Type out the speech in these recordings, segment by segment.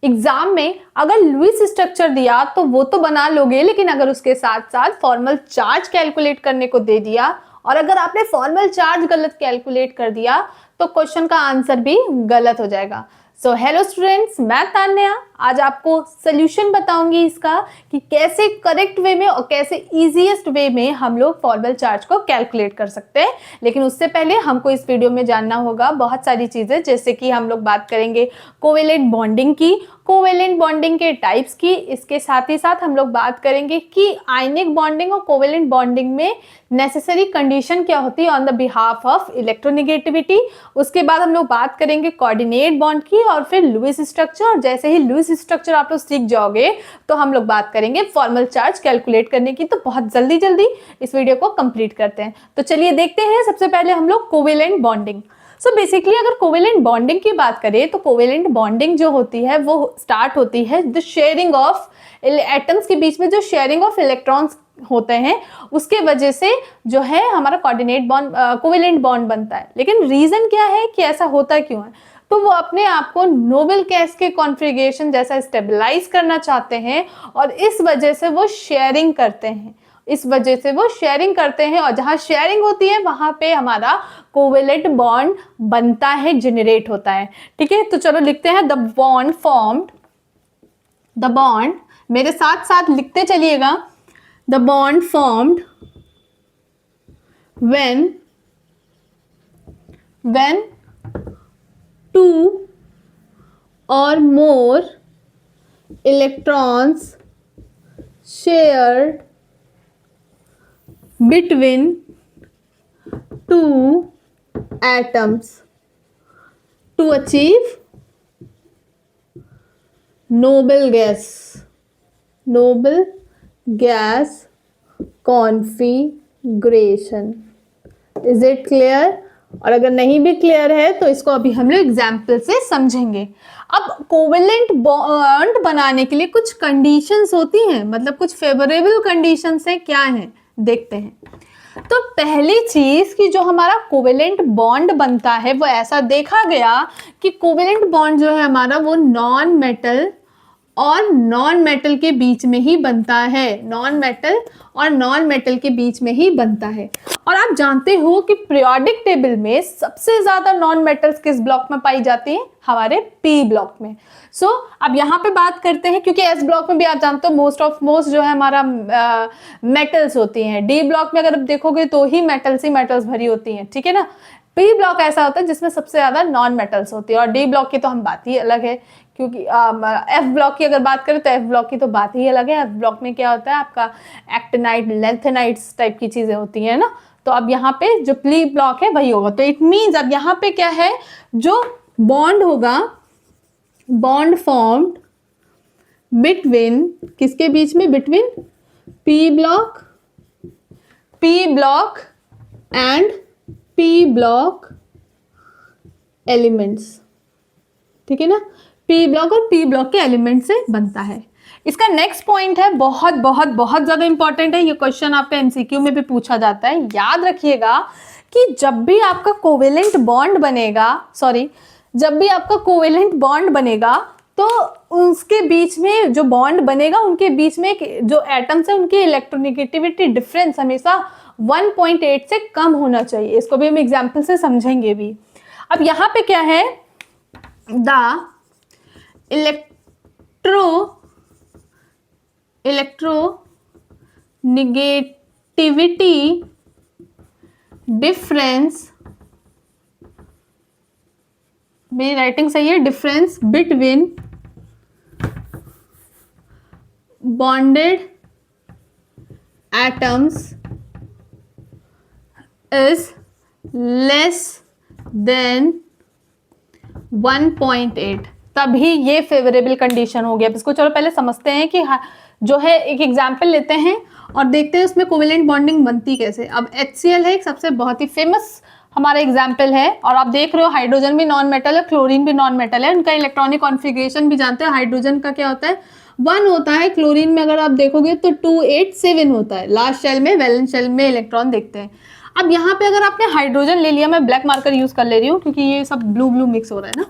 Exam में अगर Lewis structure दिया तो वो तो बना लोगे, लेकिन अगर उसके साथ साथ फॉर्मल चार्ज कैलकुलेट करने को दे दिया और अगर आपने फॉर्मल चार्ज गलत कैलकुलेट कर दिया तो क्वेश्चन का आंसर भी गलत हो जाएगा। सो हेलो स्टूडेंट्स, मैं तान्या आज आपको सोल्यूशन बताऊंगी इसका कि कैसे करेक्ट वे में और कैसे इजीएस्ट वे में हम लोग फॉर्मल चार्ज को कैलकुलेट कर सकते हैं। लेकिन उससे पहले हमको इस वीडियो में जानना होगा बहुत सारी चीज़ें, जैसे कि हम लोग बात करेंगे कोवेलेंट बॉन्डिंग की, कोवेलेंट बॉन्डिंग के टाइप्स की, इसके साथ ही साथ हम लोग बात करेंगे कि आयनिक बॉन्डिंग और कोवेलेंट बॉन्डिंग में नेसेसरी कंडीशन क्या होती है on the behalf of electronegativity. उसके बाद हम लोग बात करेंगे कोऑर्डिनेट बॉन्ड की और फिर लुईस स्ट्रक्चर, और जैसे ही लुईस स्ट्रक्चर आप लोग सीख जाओगे तो हम लोग बात करेंगे फॉर्मल चार्ज कैलकुलेट करने की। तो बहुत जल्दी इस वीडियो को कंप्लीट करते हैं। तो चलिए देखते हैं सबसे पहले हम लोग कोवेलेंट बॉन्डिंग। सो बेसिकली अगर कोवेलेंट बॉन्डिंग की बात करें तो कोवेलेंट बॉन्डिंग जो होती है वो स्टार्ट होती है द शेयरिंग ऑफ एटम्स के बीच में, जो शेयरिंग ऑफ इलेक्ट्रॉन्स होते हैं उसके वजह से जो है हमारा कोऑर्डिनेट बॉन्ड कोवेलेंट बॉन्ड बनता है। लेकिन रीजन क्या है कि ऐसा होता क्यों है, तो वो अपने आप को नोबेल गैस के कॉन्फ़िगरेशन जैसा स्टेबलाइज करना चाहते हैं और इस वजह से वो शेयरिंग करते हैं, और जहां शेयरिंग होती है वहां पे हमारा कोवेलेंट बॉन्ड बनता है, जनरेट होता है। ठीक है, तो चलो लिखते हैं the bond formed, the bond मेरे साथ साथ लिखते चलिएगा, the bond formed when two or more electrons shared between two atoms to achieve noble gas configuration। Is it clear? और अगर नहीं भी क्लियर है तो इसको अभी हम लोग एग्जाम्पल से समझेंगे। अब कोवेलेंट बॉन्ड बनाने के लिए कुछ कंडीशंस होती हैं, मतलब कुछ फेवरेबल कंडीशंस हैं, क्या हैं देखते हैं। तो पहली चीज कि जो हमारा कोवेलेंट बॉन्ड बनता है वो ऐसा देखा गया कि कोवेलेंट बॉन्ड जो है हमारा वो नॉन मेटल और नॉन मेटल के बीच में ही बनता है, नॉन मेटल और नॉन मेटल के बीच में ही बनता है। और आप जानते हो कि पीरियोडिक टेबल में सबसे ज्यादा नॉन मेटल्स किस ब्लॉक में पाई जाती हैं? हमारे पी ब्लॉक में। सो अब यहाँ पे बात करते हैं, क्योंकि एस ब्लॉक में भी आप जानते हो मोस्ट जो है हमारा मेटल्स होती हैं। डी ब्लॉक में अगर आप देखोगे तो ही मेटल्स भरी होती हैं, ठीक है ना। पी ब्लॉक ऐसा होता है जिसमें सबसे ज्यादा नॉन मेटल्स होती है, और डी ब्लॉक की तो हम बात ही अलग है, क्योंकि एफ ब्लॉक की अगर बात करें तो एफ ब्लॉक की तो बात ही अलग है। एफ ब्लॉक में क्या होता है आपका एक्टिनाइट, लेंथेनाइट्स टाइप की चीजें होती हैं ना। तो अब यहाँ पे जो पी ब्लॉक है वही होगा। तो इट मीन्स अब यहाँ पे क्या है, जो बॉन्ड होगा, बॉन्ड फॉर्म्ड बिटवीन, किसके बीच में? Between P block and P block elements, ठीक है ना। पी ब्लॉक और पी ब्लॉक के एलिमेंट से बनता है। इसका नेक्स्ट पॉइंट है, बहुत ज्यादा इंपॉर्टेंट है, ये क्वेश्चन आपका एमसीक्यू में भी पूछा जाता है। याद रखिएगा कि जब भी आपका कोवेलेंट बॉन्ड बनेगा तो उसके बीच में जो बॉन्ड बनेगा उनके बीच में जो एटम्स है उनकी इलेक्ट्रोनेगेटिविटी डिफरेंस हमेशा 1.8 से कम होना चाहिए। इसको भी हम एग्जाम्पल से समझेंगे भी। अब यहाँ पे क्या है, द इलेक्ट्रोनेगेटिविटी डिफरेंस, मेरी राइटिंग सही है, difference between bonded atoms is less than 1.8, तभी ये फेवरेबल कंडीशन हो गया। अब इसको चलो पहले समझते हैं कि जो है एक एग्जाम्पल लेते हैं और देखते हैं उसमें कोवेलेंट बॉन्डिंग बनती कैसे। अब HCl है एक सबसे बहुत ही फेमस हमारा एग्जाम्पल है, और आप देख रहे हो हाइड्रोजन भी नॉन मेटल है, क्लोरीन भी नॉन मेटल है। उनका इलेक्ट्रॉनिक कॉन्फ़िगरेशन भी जानते हैं। हाइड्रोजन का क्या होता है, 1 होता है, क्लोरीन में अगर आप देखोगे तो 287 होता है। लास्ट शेल में, वैलेंस शेल में इलेक्ट्रॉन देखते हैं। अब यहाँ पे अगर आपने हाइड्रोजन ले लिया, मैं ब्लैक मार्कर यूज कर ले रही हूँ क्योंकि ये सब ब्लू मिक्स हो रहा है ना।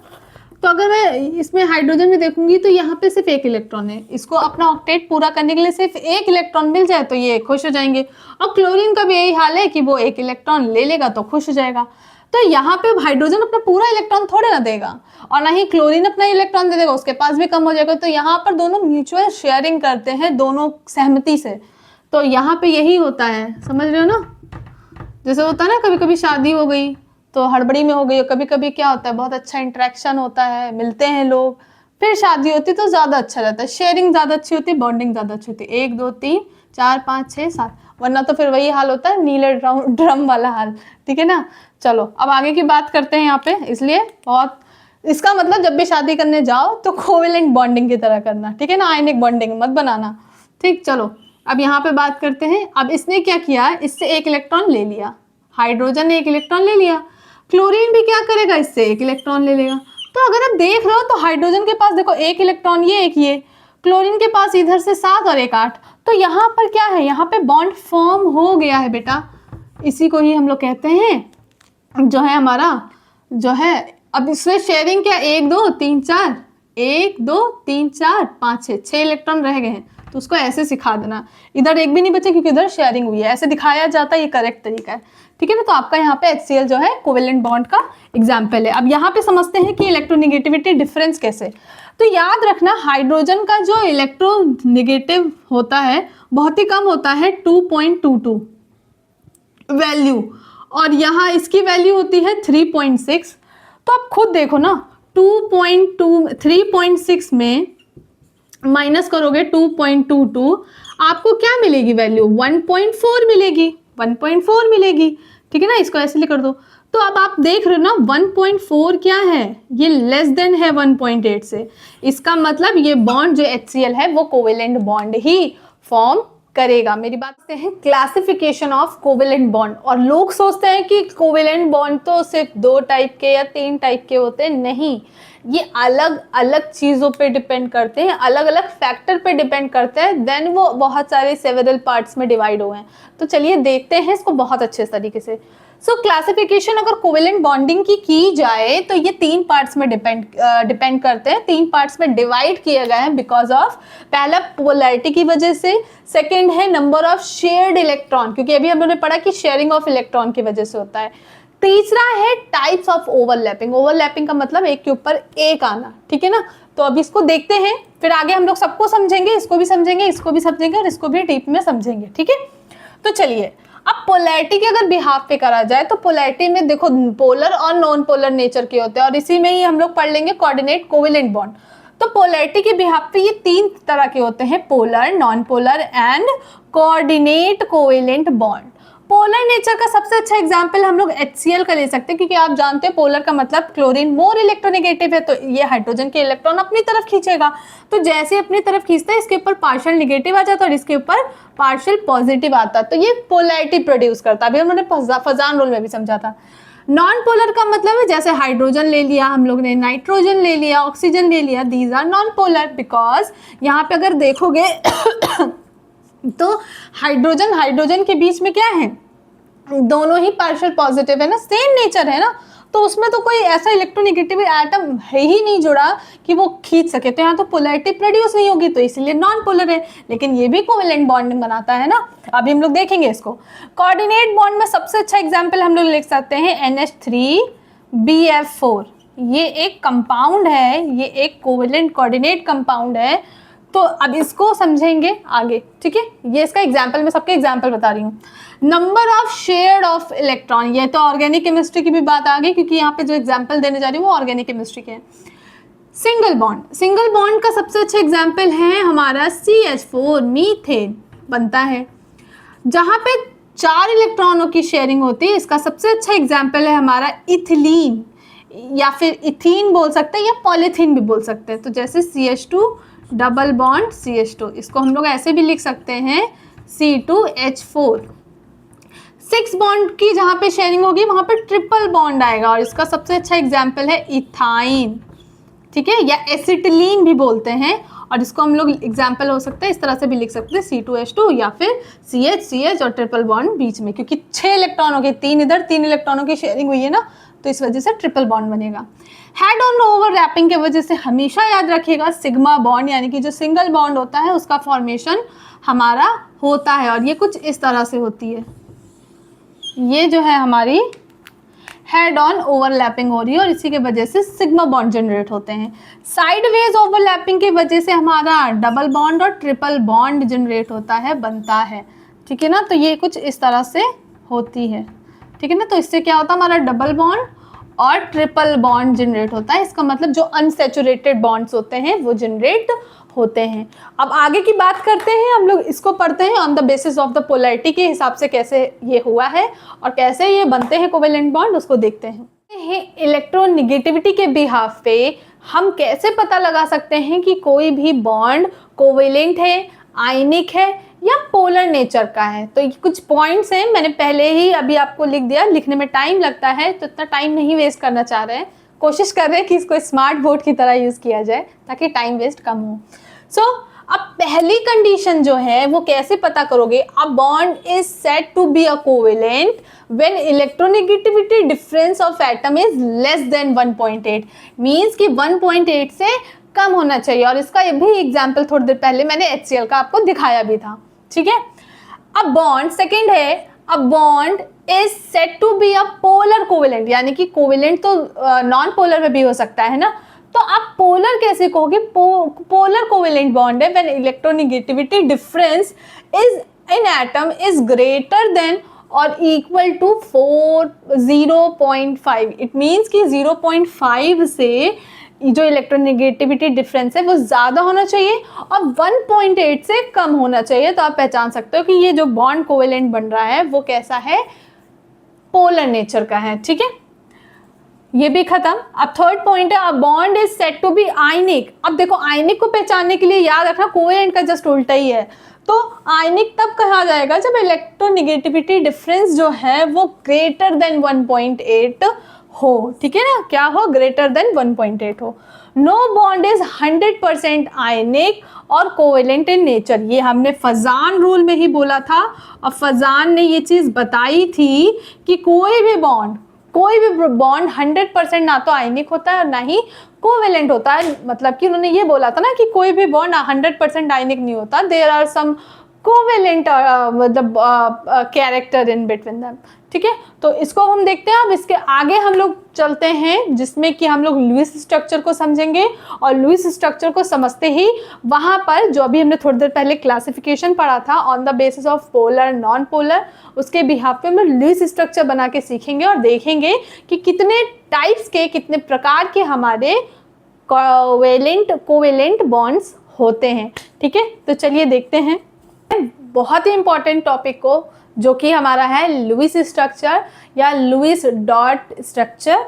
तो अगर मैं इसमें हाइड्रोजन में देखूंगी तो यहाँ पे सिर्फ एक इलेक्ट्रॉन है, इसको अपना ऑक्टेट पूरा करने के लिए सिर्फ एक इलेक्ट्रॉन मिल जाए तो ये खुश हो जाएंगे। और क्लोरीन का भी यही हाल है कि वो एक इलेक्ट्रॉन ले लेगा तो खुश हो जाएगा। तो यहाँ पे हाइड्रोजन अपना पूरा इलेक्ट्रॉन थोड़े ना देगा और ना ही क्लोरीन अपना इलेक्ट्रॉन दे देगा, उसके पास भी कम हो जाएगा। तो यहाँ पर दोनों म्यूचुअल शेयरिंग करते हैं, दोनों सहमति से। तो यहाँ पे यही होता है, समझ रहे हो ना। जैसे होता है ना कभी कभी शादी हो गई तो हड़बड़ी में हो गई, कभी कभी क्या होता है बहुत अच्छा इंटरेक्शन होता है, मिलते हैं लोग, फिर शादी होती तो ज्यादा अच्छा रहता है, शेयरिंग ज्यादा अच्छी होती है, बॉन्डिंग ज्यादा अच्छी होती है, 1 2 3 4 5 6 7, वरना तो फिर वही हाल होता है नीले ड्रम वाला हाल। ठीक है ना। चलो अब आगे की बात करते हैं यहाँ पे। इसलिए बहुत, इसका मतलब जब भी शादी करने जाओ तो कोवेलेंट बॉन्डिंग की तरह करना, ठीक है ना, आयनिक बॉन्डिंग मत बनाना। ठीक, चलो अब यहाँ पे बात करते हैं। अब इसने क्या किया, इससे एक इलेक्ट्रॉन ले लिया, हाइड्रोजन ने एक इलेक्ट्रॉन ले लिया, क्लोरीन भी क्या करेगा, इससे एक इलेक्ट्रॉन ले लेगा। तो अगर आप देख रहे हो तो हाइड्रोजन के पास देखो एक इलेक्ट्रॉन ये एक ये, क्लोरीन के पास इधर से 7 और 1 8। तो यहाँ पर क्या है, यहाँ पे बॉन्ड फॉर्म हो गया है बेटा। इसी को ही हम लोग कहते हैं जो है हमारा जो है, अब इसमें शेयरिंग क्या 1 2 3 4 1 2 3 4 5 6 इलेक्ट्रॉन रह गए हैं। तो उसको ऐसे सिखा देना, इधर एक भी नहीं बचे क्योंकि इधर शेयरिंग हुई है, ऐसे दिखाया जाता है, ये करेक्ट तरीका है। ठीक है ना। तो आपका यहाँ पे HCl जो है कोवेलेंट बॉन्ड का एग्जाम्पल है। अब यहाँ पे समझते हैं कि इलेक्ट्रोनेगेटिविटी डिफरेंस कैसे। तो याद रखना हाइड्रोजन का जो इलेक्ट्रोनेगेटिव होता है बहुत ही कम होता है, 2.22 वैल्यू, और यहाँ इसकी वैल्यू होती है 3.6। तो आप खुद देखो ना, 3.6 में माइनस करोगे 2.22, आपको क्या मिलेगी वैल्यू, 1.4 मिलेगी, 1.4 मिलेगी। ठीक है ना। इसको ऐसे कर दो। तो अब आप देख रहे हो ना 1.4 क्या है, ये लेस देन है 1.8 से। इसका मतलब ये बॉन्ड जो HCl है वो कोवेलेंट बॉन्ड ही फॉर्म करेगा। मेरी बात करते हैं क्लासिफिकेशन ऑफ कोवेलेंट बॉन्ड। और लोग सोचते हैं कि कोवेलेंट बॉन्ड तो सिर्फ 2 टाइप के या 3 टाइप के होते हैं, नहीं, ये अलग अलग चीज़ों पे डिपेंड करते हैं, अलग अलग फैक्टर पे डिपेंड करते हैं, देन वो बहुत सारे सेवरल पार्ट्स में डिवाइड हुए हैं। तो चलिए देखते हैं इसको बहुत अच्छे तरीके से। सो क्लासिफिकेशन अगर कोवेलेंट बॉन्डिंग की जाए तो ये 3 पार्ट्स में डिपेंड करते हैं, 3 पार्ट्स में डिवाइड किए गए हैं बिकॉज ऑफ, पहला पोलैरिटी की वजह से, सेकेंड है नंबर ऑफ शेयर्ड इलेक्ट्रॉन, क्योंकि अभी हम लोगों ने पढ़ा कि शेयरिंग ऑफ इलेक्ट्रॉन की वजह से होता है, तीसरा है टाइप्स ऑफ ओवरलैपिंग। ओवरलैपिंग का मतलब एक के ऊपर एक आना। ठीक है ना। तो अभी इसको देखते हैं, फिर आगे हम लोग सबको समझेंगे, इसको भी समझेंगे, इसको भी समझेंगे और इसको भी डीप में समझेंगे। ठीक है। तो चलिए अब पोलैरिटी के अगर बिहाफ पे करा जाए तो पोलैरिटी में देखो पोलर और नॉन पोलर नेचर के होते हैं, और इसी में ही हम लोग पढ़ लेंगे कोऑर्डिनेट कोवेलेंट बॉन्ड। तो पोलैरिटी के बिहाफ पे ये 3 तरह के होते हैं, polar, non polar and coordinate covalent bond. Polar nature का सबसे अच्छा एग्जांपल हम लोग HCl का ले सकते हैं, क्योंकि आप जानते हैं पोलर का मतलब क्लोरीन मोर इलेक्ट्रोनेगेटिव है, तो ये हाइड्रोजन के इलेक्ट्रॉन अपनी तरफ खींचेगा। तो जैसे अपनी तरफ खींचता है इसके ऊपर पार्शियल नेगेटिव आ जाता है और इसके ऊपर पार्शियल पॉजिटिव आता है, तो ये पोलैरिटी प्रोड्यूस करता है। अभी हमने फजान रूल में भी समझा था। नॉन पोलर का मतलब है जैसे हाइड्रोजन ले लिया हम लोग ने, नाइट्रोजन ले लिया, ऑक्सीजन ले लिया, these are non polar, because यहाँ पे अगर देखोगे तो हाइड्रोजन के बीच में क्या है, दोनों ही पार्शियल पॉजिटिव है ना, सेम नेचर है ना, तो उसमें तो कोई ऐसा इलेक्ट्रोनेगेटिव एटम है ही नहीं जुड़ा कि वो खींच सके, तो यहाँ तो पोलैरिटी प्रोड्यूस नहीं होगी, तो इसलिए नॉन पोलर है। लेकिन ये भी कोवेलेंट बॉन्डिंग बनाता है ना, अभी हम लोग देखेंगे इसको। कोऑर्डिनेट बॉन्ड में सबसे अच्छा एग्जांपल हम लोग लिख सकते हैं NH3BF4। ये एक कंपाउंड है, ये एक कोवेलेंट कोऑर्डिनेट कंपाउंड है। तो अब इसको समझेंगे आगे। ठीक है। ये इसका एग्जाम्पल, मैं सबके एग्जाम्पल बता रही हूँ। Number of shared of electron, ये तो ऑर्गेनिक केमिस्ट्री की भी बात आ गई, क्योंकि यहाँ पे जो एग्जाम्पल देने जा रही हूँ वो ऑर्गेनिक केमिस्ट्री के हैं। सिंगल बॉन्ड का सबसे अच्छा एग्जाम्पल है हमारा CH4, मीथेन बनता है, जहाँ पे 4 इलेक्ट्रॉनों की शेयरिंग होती है। इसका सबसे अच्छा एग्जाम्पल है हमारा इथिलीन, या फिर इथीन बोल सकते हैं, या पॉलीथीन भी बोल सकते हैं। तो जैसे CH2 डबल बॉन्ड CH2, इसको हम लोग ऐसे भी लिख सकते हैं C2H4। 6 बॉन्ड की जहाँ पे शेयरिंग होगी वहाँ पे ट्रिपल बॉन्ड आएगा, और इसका सबसे अच्छा एग्जाम्पल है इथाइन। ठीक है, या एसिटिलीन भी बोलते हैं, और इसको हम लोग एग्जाम्पल हो सकता है इस तरह से भी लिख सकते हैं C2H2 या फिर CH और ट्रिपल बॉन्ड बीच में, क्योंकि 6 इलेक्ट्रॉनों के 3 इधर 3 इलेक्ट्रॉनों की शेयरिंग हुई है ना, तो इस वजह से ट्रिपल बॉन्ड बनेगा। हेड ऑन ओवरलैपिंग के वजह से हमेशा याद रखिएगा सिग्मा बॉन्ड यानी कि जो सिंगल बॉन्ड होता है उसका फॉर्मेशन हमारा होता है, और ये कुछ इस तरह से होती है। ये जो है हमारी हेड ऑन ओवरलैपिंग हो रही है और इसी के वजह से सिग्मा बॉन्ड जनरेट होते हैं। साइडवेज ओवरलैपिंग की वजह से हमारा डबल बॉन्ड और ट्रिपल बॉन्ड जनरेट होता है, बनता है, ठीक है ना। तो ये कुछ इस तरह से होती है, ठीक है ना। तो इससे क्या होता है, हमारा डबल बॉन्ड और ट्रिपल बॉन्ड जनरेट होता है। इसका मतलब जो अनसैचुरेटेड बॉन्ड्स होते हैं वो जनरेट होते हैं। अब आगे की बात करते हैं, हम लोग इसको पढ़ते हैं on the basis of the polarity के हिसाब से कैसे ये हुआ है और कैसे ये बनते हैं कोवेलेंट बॉन्ड, उसको देखते हैं। इलेक्ट्रोनेगेटिविटी के बिहाफ पे हम कैसे पता लगा सकते हैं कि कोई भी बॉन्ड कोवेलेंट है, आयनिक है या पोलर नेचर का है। तो ये कुछ पॉइंट्स हैं, मैंने पहले ही अभी आपको लिख दिया, लिखने में टाइम लगता है तो इतना टाइम नहीं वेस्ट करना चाह रहे हैं, कोशिश कर रहे हैं कि इसको स्मार्ट बोर्ड की तरह यूज़ किया जाए ताकि टाइम वेस्ट कम हो। सो अब पहली कंडीशन जो है वो कैसे पता करोगे, a bond is said to be a covalent when electronegativity difference of atom is less than 1.8, means कि 1.8 से कम होना चाहिए। और इसका भी एग्जांपल थोड़ी देर पहले मैंने HCl का आपको दिखाया भी था, ठीक है। अब बॉन्ड सेकंड है, a bond is said to be a polar covalent, यानी कि कोवेलेंट तो नॉन पोलर में भी हो सकता है ना, तो आप पोलर कैसे कहोगे, पोलर कोवेलेंट बॉन्ड है when electronegativity difference is in atom is greater than और इक्वल टू 0.5। इट मीन्स कि 0.5 से जो इलेक्ट्रोनेगेटिविटी डिफरेंस है वो ज़्यादा होना चाहिए और 1.8 से कम होना चाहिए। तो आप पहचान सकते हो कि ये जो बॉन्ड कोवेलेंट बन रहा है वो कैसा है, पोलर नेचर का है, ठीक है। ये भी खत्म। अब थर्ड पॉइंट है, a bond is said to be ionic. अब देखो आयनिक को पहचानने के लिए याद रखना कोवेलेंट का जस्ट उल्टा ही है। तो आयनिक तब कहा जाएगा जब इलेक्ट्रोनेगेटिविटी डिफरेंस जो है वो ग्रेटर देन 1.8 हो, ठीक है ना, क्या हो, ग्रेटर देन 1.8 हो। नो बॉन्ड इज 100% आयनिक और कोवेलेंट इन नेचर, ये हमने फजान रूल में ही बोला था और फजान ने ये चीज़ बताई थी कि कोई भी बॉन्ड 100% ना तो आयनिक होता है और ना ही कोवेलेंट होता है। मतलब कि उन्होंने ये बोला था ना कि कोई भी बॉन्ड 100% आयनिक नहीं होता, देयर आर सम कोवेलेंट मतलब कैरेक्टर इन बिटवीन देम, ठीक है। तो इसको हम देखते हैं। अब इसके आगे हम लोग चलते हैं जिसमें कि हम लोग लुईस स्ट्रक्चर को समझेंगे और लुईस स्ट्रक्चर को समझते ही वहाँ पर जो अभी हमने थोड़ी देर पहले क्लासिफिकेशन पढ़ा था on the basis of polar non polar, उसके बिहाफ पे हम लोग लुईस स्ट्रक्चर बना के सीखेंगे और देखेंगे कि कितने टाइप्स के, कितने प्रकार के हमारे कोवेलेंट बॉन्ड्स होते हैं, ठीक है। तो चलिए देखते हैं बहुत ही इंपॉर्टेंट टॉपिक को, जो कि हमारा है लुईस स्ट्रक्चर या लुईस डॉट स्ट्रक्चर,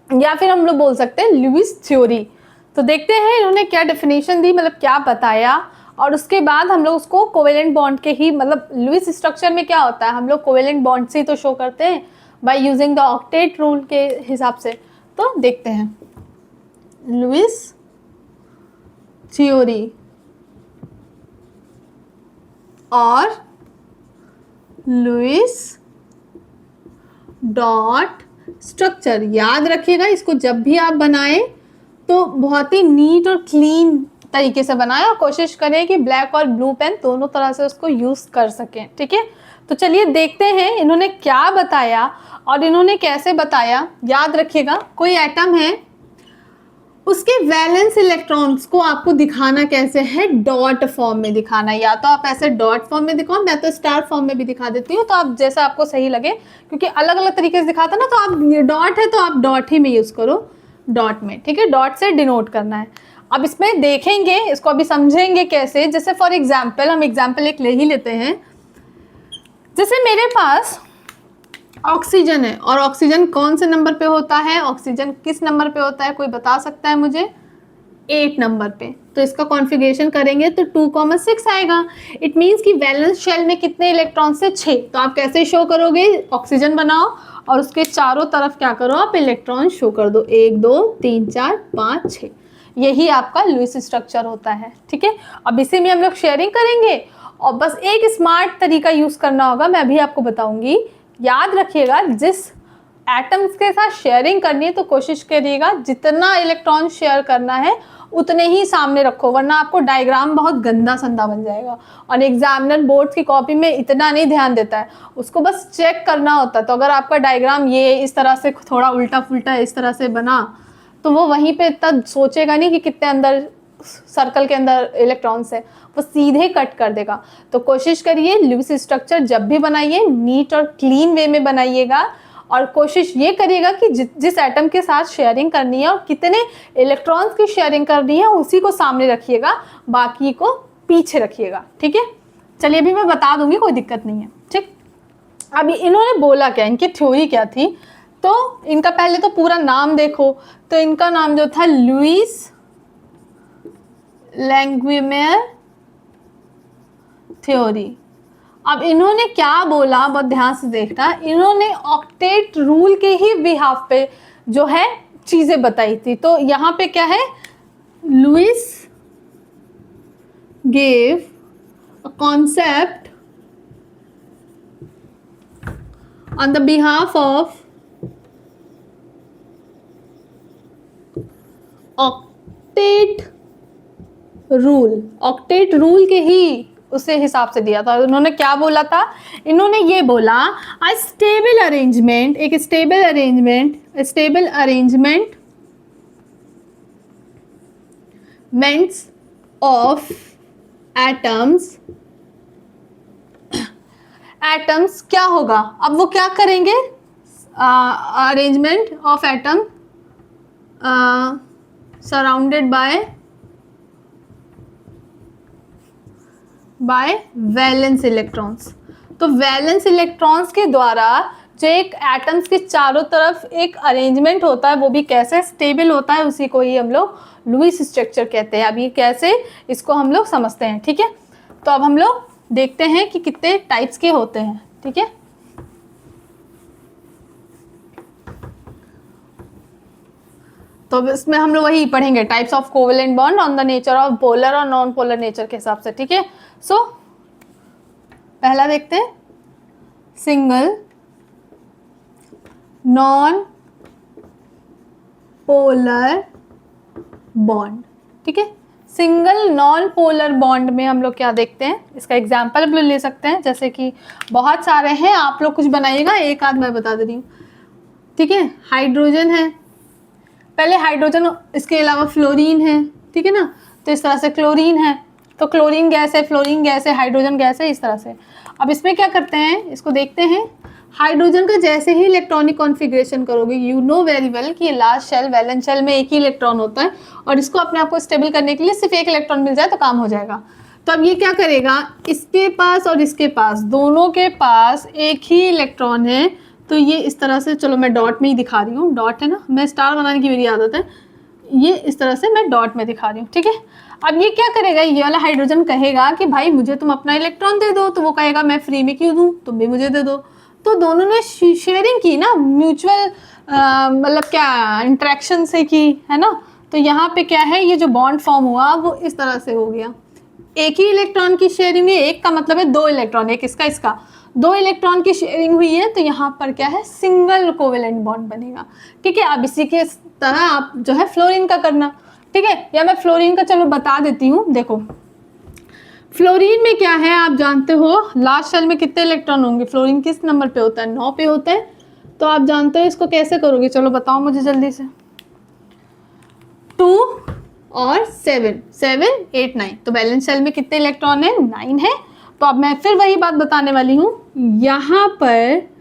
या फिर हम लोग बोल सकते हैं लुईस थ्योरी। तो देखते हैं इन्होंने क्या डेफिनेशन दी, मतलब क्या बताया, और उसके बाद हम लोग उसको कोवेलेंट बॉन्ड के ही, मतलब लुईस स्ट्रक्चर में क्या होता है, हम लोग कोवेलेंट बॉन्ड से ही तो शो करते हैं by using the octet rule के हिसाब से। तो देखते हैं लुईस थ्योरी और लुईस डॉट स्ट्रक्चर। याद रखिएगा इसको, जब भी आप बनाएं तो बहुत ही नीट और क्लीन तरीके से बनाएं और कोशिश करें कि ब्लैक और ब्लू पेन दोनों तरह से उसको यूज़ कर सकें, ठीक है। तो चलिए देखते हैं इन्होंने क्या बताया और इन्होंने कैसे बताया। याद रखिएगा कोई एटम है, उसके वैलेंस इलेक्ट्रॉन्स को आपको दिखाना कैसे है, डॉट फॉर्म में दिखाना। या तो आप ऐसे डॉट फॉर्म में दिखाओ, मैं तो स्टार फॉर्म में भी दिखा देती हूँ, तो आप जैसा आपको सही लगे, क्योंकि अलग अलग तरीके से दिखाता ना, तो आप ये डॉट है तो आप डॉट ही में यूज़ करो, डॉट में, ठीक है। डॉट से डिनोट करना है। अब इसमें देखेंगे, इसको अभी समझेंगे कैसे। जैसे फॉर एग्जाम्पल, हम एग्जाम्पल एक ले ही लेते हैं। जैसे मेरे पास ऑक्सीजन है और ऑक्सीजन कौन से नंबर पे होता है, ऑक्सीजन किस नंबर पे होता है, कोई बता सकता है मुझे, 8 नंबर पे। तो इसका कॉन्फ़िगरेशन करेंगे तो 2,6 आएगा। इट मीन्स कि वैलेंस शेल में कितने इलेक्ट्रॉन से 6। तो आप कैसे शो करोगे, ऑक्सीजन बनाओ और उसके चारों तरफ क्या करो, आप इलेक्ट्रॉन शो कर दो, 1 2 3 4 5 6। यही आपका लुईस स्ट्रक्चर होता है, ठीक है। अब इसी में हम लोग शेयरिंग करेंगे और बस एक स्मार्ट तरीका यूज़ करना होगा, मैं अभी आपको बताऊंगी। याद रखिएगा जिस एटम्स के साथ शेयरिंग करनी है तो कोशिश करिएगा जितना इलेक्ट्रॉन शेयर करना है उतने ही सामने रखो, वरना आपको डायग्राम बहुत गंदा संदा बन जाएगा। और एग्जामिनर बोर्ड की कॉपी में इतना नहीं ध्यान देता है, उसको बस चेक करना होता है। तो अगर आपका डायग्राम ये इस तरह से थोड़ा उल्टा पुल्टा इस तरह से बना तो वो वहीं पे इतना सोचेगा नहीं कि कितने अंदर सर्कल के अंदर इलेक्ट्रॉन्स है, वो सीधे कट कर देगा। तो कोशिश करिए लुईस स्ट्रक्चर जब भी बनाइए नीट और क्लीन वे में बनाइएगा, और कोशिश ये करिएगा कि जिस एटम के साथ शेयरिंग करनी है और कितने इलेक्ट्रॉन्स की शेयरिंग करनी है उसी को सामने रखिएगा, बाकी को पीछे रखिएगा। ठीक है, चलिए अभी मैं बता दूंगी, कोई दिक्कत नहीं है। ठीक, अभी इन्होंने बोला क्या, इनकी थ्योरी क्या थी, तो इनका पहले तो पूरा नाम देखो। तो इनका नाम जो था लुईस लैंगम्यूर थ्योरी। अब इन्होंने क्या बोला बहुत ध्यान से देखना, इन्होंने ऑक्टेट रूल के ही बिहाफ पे जो है चीजें बताई थी। तो यहाँ पे क्या है, Lewis gave a concept on the behalf of octet rule. Octet rule के ही उसे हिसाब से दिया था। उन्होंने क्या बोला था, इन्होंने ये बोला अ स्टेबल अरेंजमेंट, एक स्टेबल अरेंजमेंट मेंट्स ऑफ एटम्स क्या होगा, अब वो क्या करेंगे, arrangement of atom surrounded by valence electrons. तो वैलेंस इलेक्ट्रॉन्स के द्वारा जो एक एटम्स के चारों तरफ एक अरेंजमेंट होता है वो भी कैसे स्टेबल होता है, उसी को ही हम लोग लुईस स्ट्रक्चर कहते हैं। अब ये कैसे, इसको हम लोग समझते हैं। ठीक है, तो अब हम लोग देखते हैं कि कितने टाइप्स के होते हैं। ठीक है, तो इसमें हम लोग वही पढ़ेंगे types of covalent bond on the nature of polar और नॉन पोलर नेचर के हिसाब से। ठीक है, सो पहला देखते हैं सिंगल नॉन पोलर बॉन्ड। ठीक है, सिंगल नॉन पोलर बॉन्ड में हम लोग क्या देखते हैं, इसका एग्जाम्पल भी ले सकते हैं, जैसे कि बहुत सारे हैं, आप लोग कुछ बनाइएगा, एक आध मैं बता दे रही हूँ। ठीक है, हाइड्रोजन है, पहले हाइड्रोजन, इसके अलावा फ्लोरीन है। ठीक है ना, तो इस तरह से क्लोरीन है, तो क्लोरीन गैस है, फ्लोरीन गैस है, हाइड्रोजन गैस है, इस तरह से। अब इसमें क्या करते हैं, इसको देखते हैं। हाइड्रोजन का जैसे ही इलेक्ट्रॉनिक कॉन्फ़िगरेशन करोगे, यू नो वेरी वेल कि लास्ट शेल वैलेंस शेल में एक ही इलेक्ट्रॉन होता है, और इसको अपने आप को स्टेबल करने के लिए सिर्फ एक इलेक्ट्रॉन मिल जाए तो काम हो जाएगा। तो अब ये क्या करेगा, इसके पास और इसके पास, दोनों के पास एक ही इलेक्ट्रॉन है, तो ये इस तरह से, चलो मैं डॉट में ही दिखा रही हूँ, डॉट है ना, मैं स्टार बनाने की मेरी आदत है, ये इस तरह से मैं डॉट में दिखा रही हूँ। ठीक है, अब ये क्या करेगा, ये वाला हाइड्रोजन कहेगा कि भाई मुझे तुम अपना इलेक्ट्रॉन दे दो, तो वो कहेगा मैं फ्री में क्यों दूँ, तुम भी मुझे दे दो। तो दोनों ने शेयरिंग की ना, म्यूचुअल मतलब क्या इंटरेक्शन से की है ना। तो यहाँ पे क्या है, ये जो बॉन्ड फॉर्म हुआ वो इस तरह से हो गया, एक ही इलेक्ट्रॉन की शेयरिंग है, एक का मतलब है दो इलेक्ट्रॉन, एक इसका इसका, दो इलेक्ट्रॉन की शेयरिंग हुई है, तो यहाँ पर क्या है, सिंगल कोवेलेंट बॉन्ड बनेगा। ठीक है, अब इसी के तरह आप जो है फ्लोरीन का करना। ठीक है, या मैं फ्लोरीन का चलो बता देती हूँ। देखो फ्लोरीन में क्या है, आप जानते हो लास्ट शेल में कितने इलेक्ट्रॉन होंगे, फ्लोरीन किस नंबर पे होता है, 9 पे होता है। तो आप जानते हो इसको कैसे करोगे, चलो बताओ मुझे जल्दी से। 2 और 7, 7, 8, 9, तो बैलेंस शेल में कितने इलेक्ट्रॉन है, 9 है। तो अब मैं फिर वही बात बताने वाली हूँ, यहाँ पर